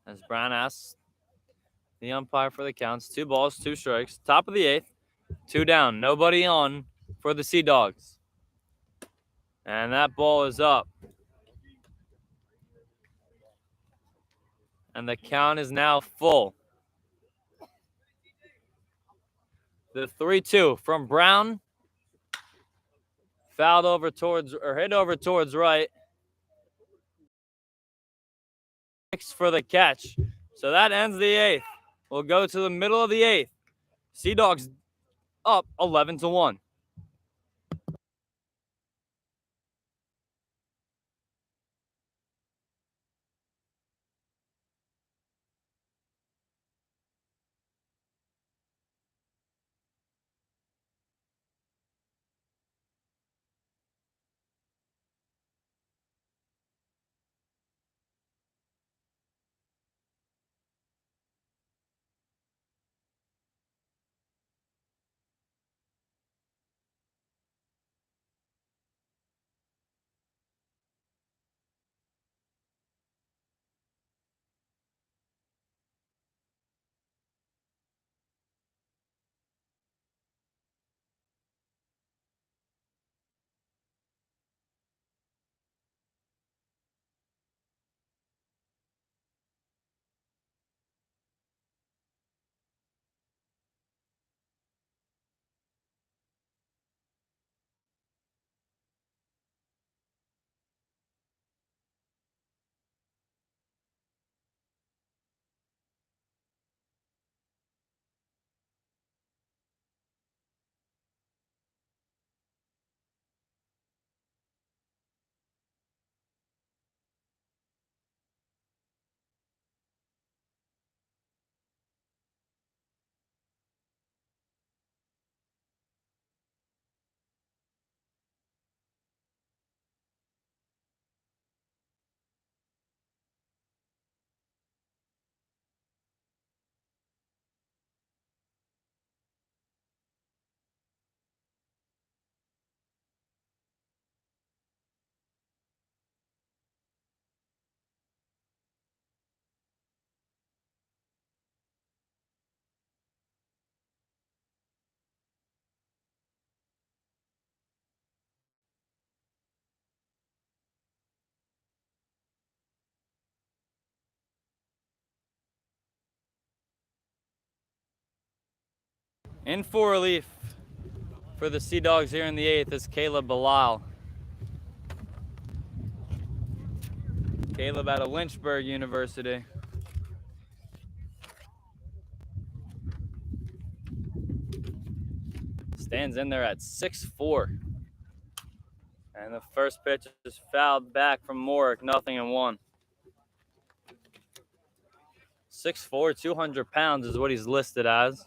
As Brown asks the umpire for the counts. 2 balls, 2 strikes. Top of the 8th. 2 down. Nobody on for the Sea Dogs. And that ball is up. And the count is now full. The 3-2 from Brown. Fouled over towards, or hit over towards right. For the catch. So that ends the 8th. We'll go to the middle of the 8th. Sea Dogs up 11-1. In for relief for the Sea Dogs here in the 8th is Caleb Bilal. Caleb out of Lynchburg University. Stands in there at 6'4". And the first pitch is fouled back from Morick, 0-1. 6'4", 200 pounds is what he's listed as.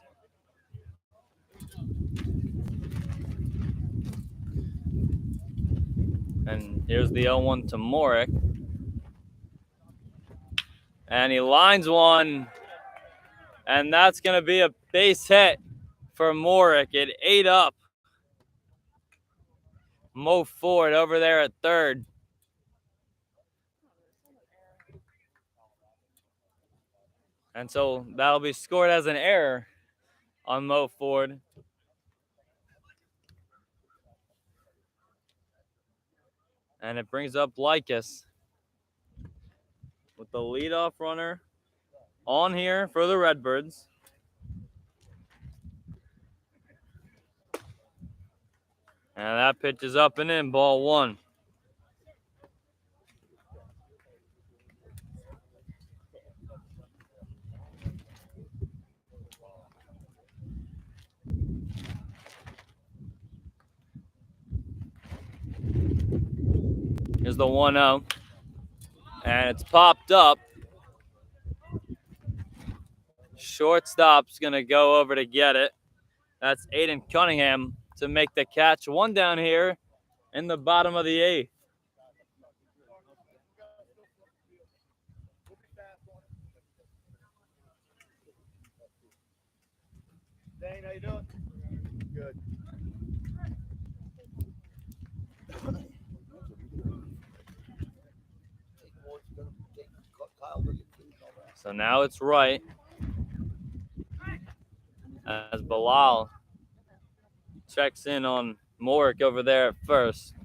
And here's the 0-1 to Morick. And he lines one. And that's going to be a base hit for Morick. It ate up Mo Ford over there at third. And so that'll be scored as an error on Mo Ford. And it brings up Lycus with the leadoff runner on here for the Redbirds. And that pitch is up and in, ball 1. Here's the 1-0. And it's popped up. Shortstop's going to go over to get it. That's Aiden Cunningham to make the catch. One down here in the bottom of the 8th. Dane, how you doing? Good. So now it's right as Bilal checks in on Morick over there at first.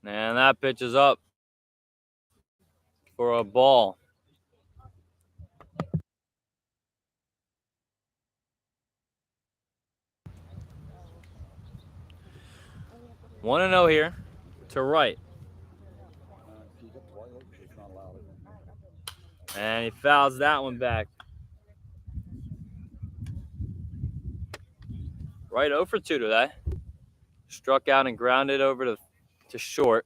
And that pitch is up for a ball. One and 0 here to right. And he fouls that one back. Right 0 for 2 today. Struck out and grounded over to short.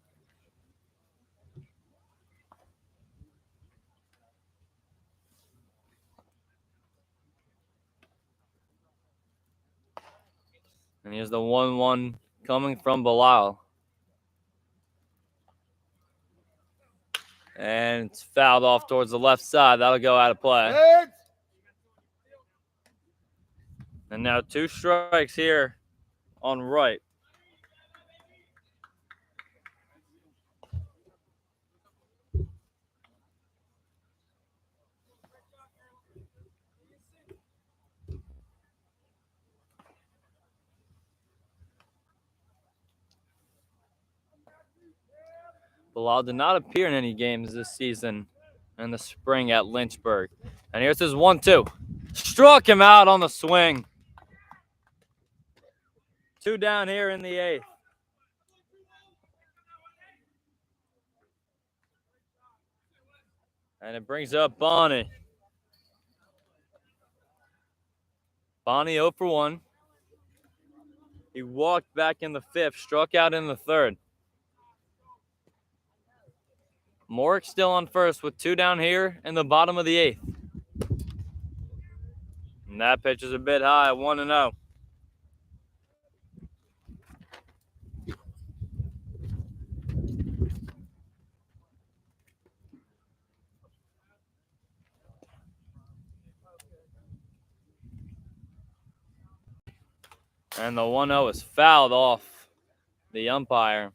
And here's the 1-1 coming from Bilal. And it's fouled off towards the left side. That'll go out of play. And now 2 strikes here on right. Bilal did not appear in any games this season in the spring at Lynchburg. And here's his 1-2. Struck him out on the swing. 2 down here in the 8th. And it brings up Bonnie. Bonnie 0 for 1. He walked back in the 5th, struck out in the 3rd. Morick still on first with 2 down here in the bottom of the 8th. And that pitch is a bit high, 1-0. And the 1-0 is fouled off the umpire.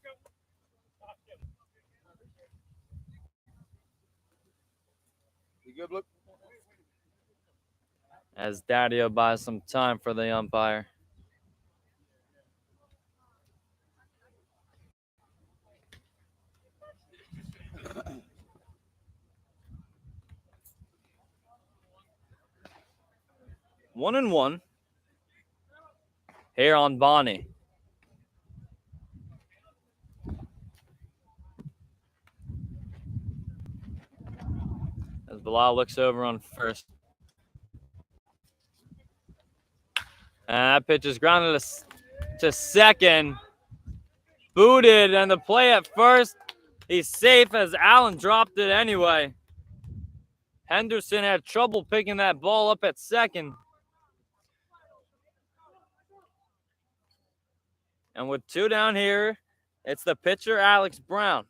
As Daddio buys some time for the umpire. 1-1 here on Bonnie. As Bilal looks over on first. And that pitch is grounded to second. Booted, and the play at first. He's safe as Allen dropped it anyway. Henderson had trouble picking that ball up at second. And with 2 down here, it's the pitcher, Alex Brown.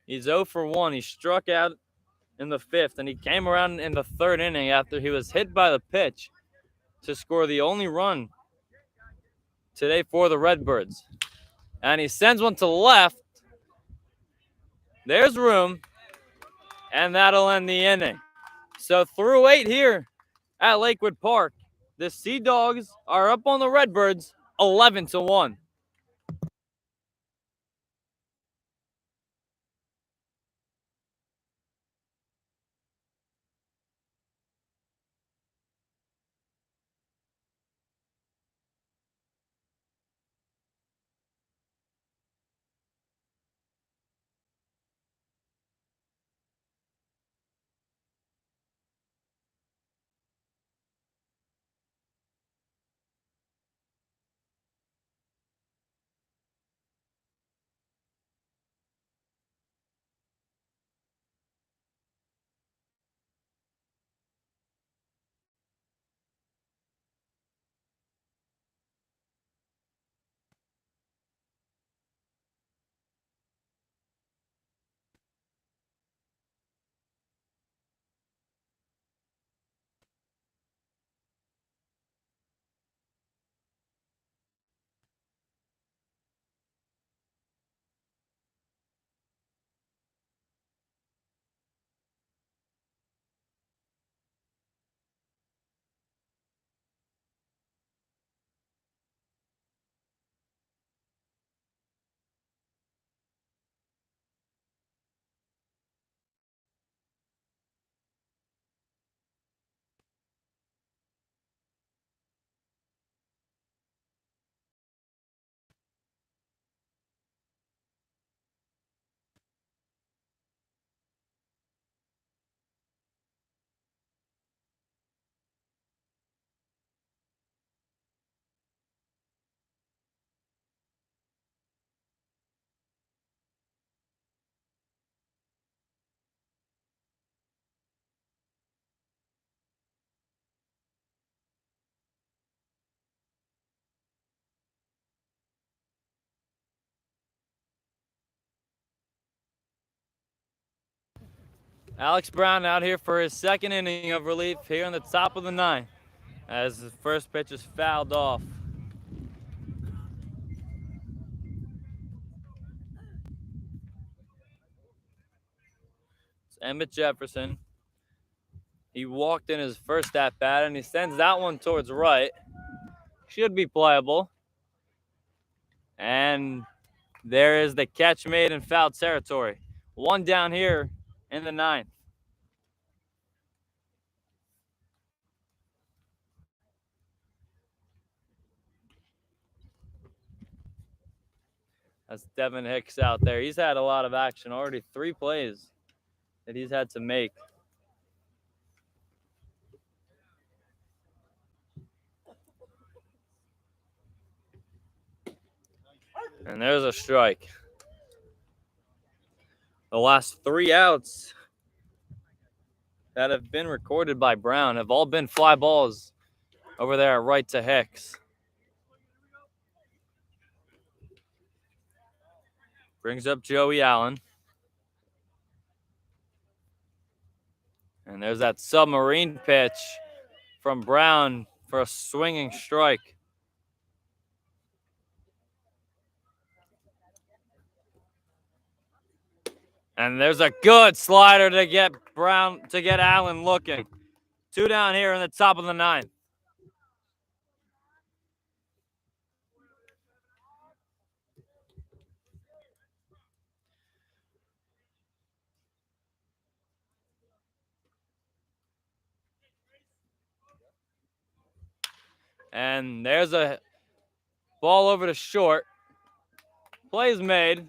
He's 0 for 1. He struck out in the 5th, and he came around in the 3rd inning after he was hit by the pitch to score the only run today for the Redbirds. And he sends one to left. There's room, and that'll end the inning. So through 8 here at Lakewood Park, the Sea Dogs are up on the Redbirds 11-1. Alex Brown out here for his 2nd inning of relief here in the top of the 9th as the first pitch is fouled off. It's Emmett Jefferson. He walked in his first at bat and he sends that one towards right. Should be playable. And there is the catch made in foul territory. 1 down here in the 9th. That's Devin Hicks out there. He's had a lot of action already. 3 plays that he's had to make. And there's a strike. The last 3 outs that have been recorded by Brown have all been fly balls over there at right to Hicks. Brings up Joey Allen. And there's that submarine pitch from Brown for a swinging strike. And there's a good slider to get Allen looking. 2 down here in the top of the 9th. And there's a ball over to short. Play's made.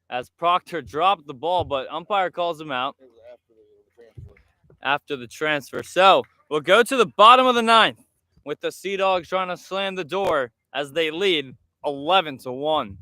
As Proctor dropped the ball, but umpire calls him out. It was after the transfer. After the transfer. So we'll go to the bottom of the ninth with the Sea Dogs trying to slam the door as they lead 11-1.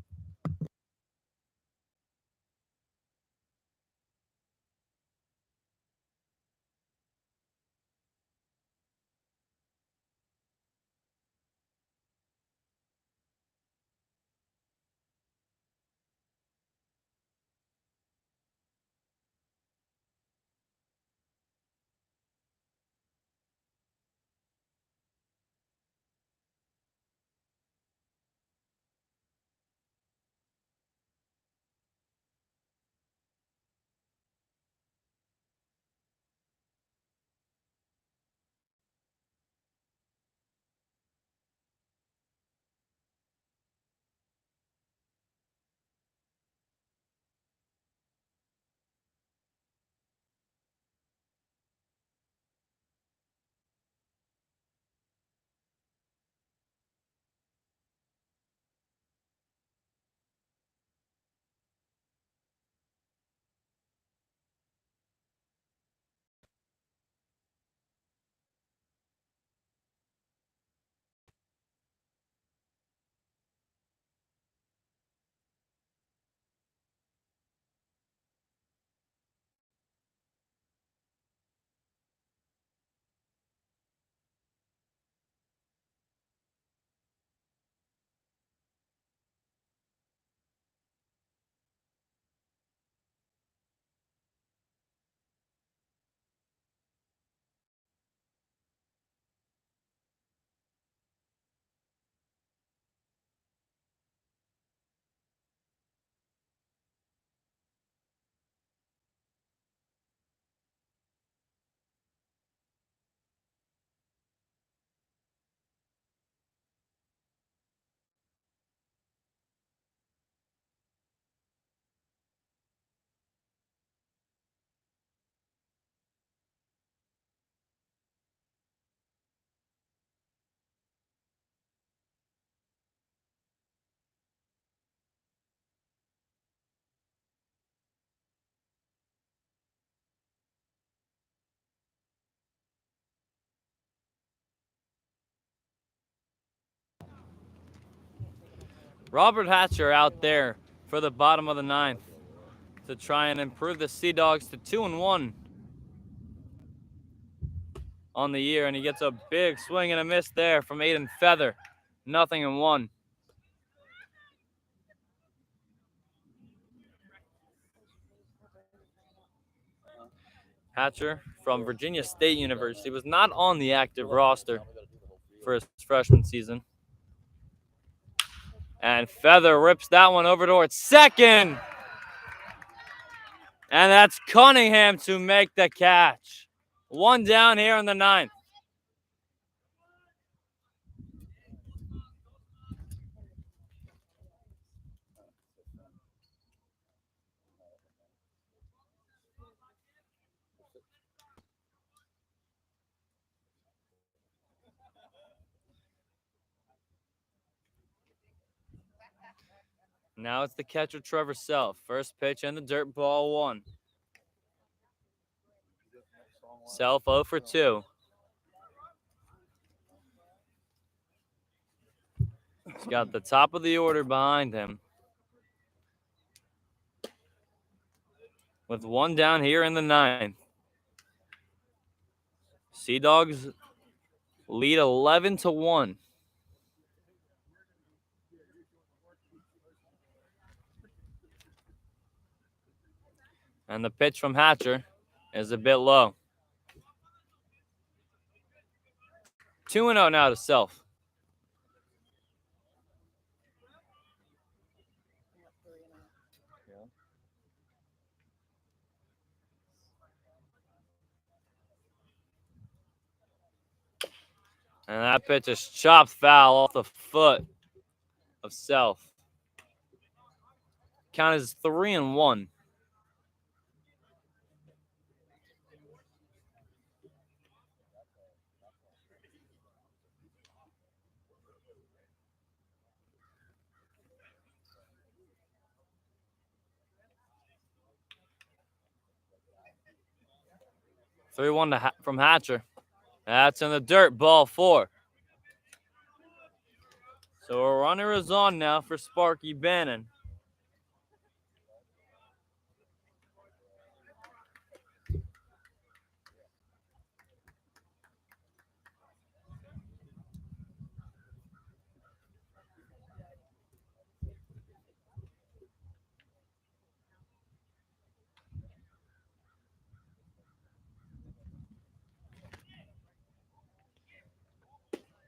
Robert Hatcher out there for the bottom of the ninth to try and improve the Sea Dogs to 2-1 on the year, and he gets a big swing and a miss there from Aiden Feather. 0-1. Hatcher from Virginia State University was not on the active roster for his freshman season. And Feather rips that one over towards second. And that's Cunningham to make the catch. One down here in the ninth. Now it's the catcher, Trevor Self. First pitch and the dirt ball 1. Self 0 for 2. He's got the top of the order behind him. With one down here in the ninth. Sea Dogs lead 11-1. And the pitch from Hatcher is a bit low. 2-0 now to Self. And that pitch is chopped foul off the foot of Self. Count is 3-1. 3-1 from Hatcher. That's in the dirt, ball 4. So a runner is on now for Sparky Bannon.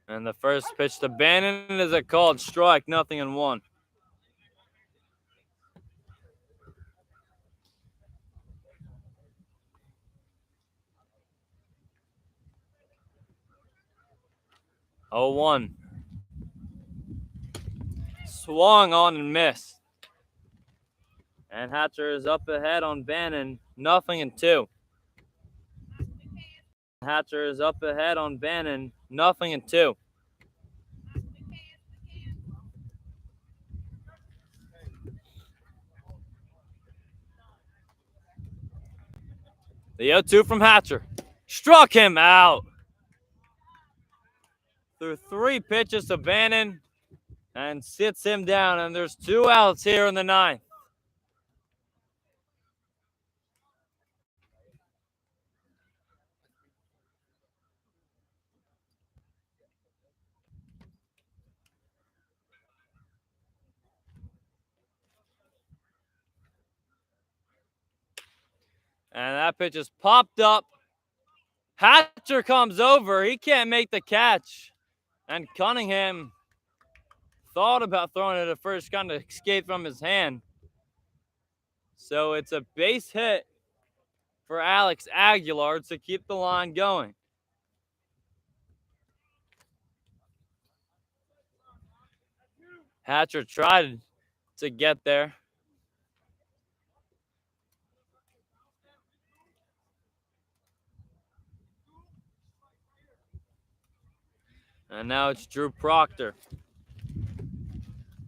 And the first pitch to Bannon is a called strike, 0-1. Oh, 1. Swung on and missed. And Hatcher is up ahead on Bannon, 0-2. Hatcher is up ahead on Bannon, 0-2. The 0-2 from Hatcher. Struck him out. Threw 3 pitches to Bannon and sits him down, and there's 2 outs here in the 9th. And that pitch is popped up. Hatcher comes over. He can't make the catch. And Cunningham thought about throwing it at first, kind of escaped from his hand. So it's a base hit for Alex Aguilar to keep the line going. Hatcher tried to get there. And now it's Drew Proctor.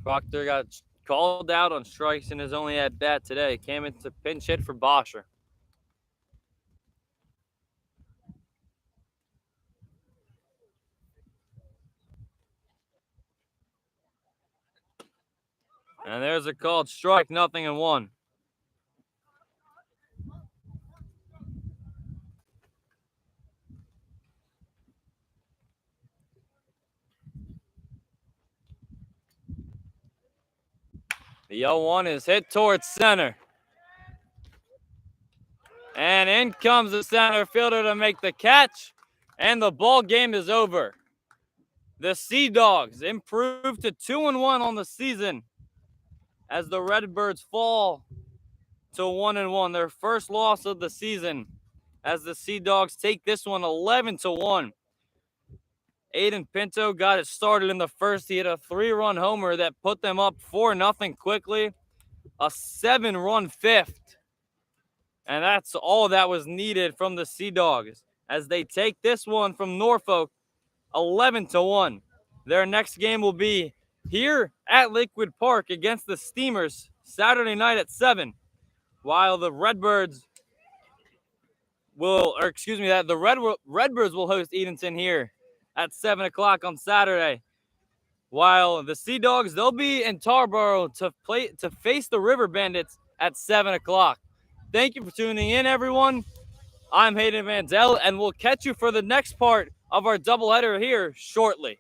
Proctor got called out on strikes in his only at bat today. Came in to pinch hit for Bosher. And there's a called strike, 0-1. The 0-1 is hit towards center. And in comes the center fielder to make the catch. And the ball game is over. The Sea Dogs improve to 2-1 on the season as the Redbirds fall to 1-1. Their first loss of the season as the Sea Dogs take this one 11-1. Aiden Pinto got it started in the first. He hit a 3-run homer that put them up 4-0 quickly. A 7-run fifth. And that's all that was needed from the Sea Dogs as they take this one from Norfolk 11-1. Their next game will be here at Lakewood Park against the Steamers Saturday night at 7, while the Redbirds will, the Redbirds will host Edenton here at 7 o'clock on Saturday. While the Sea Dogs, they'll be in Tarboro to face the River Bandits at 7 o'clock. Thank you for tuning in, everyone. I'm Hayden Mandel, and we'll catch you for the next part of our doubleheader here shortly.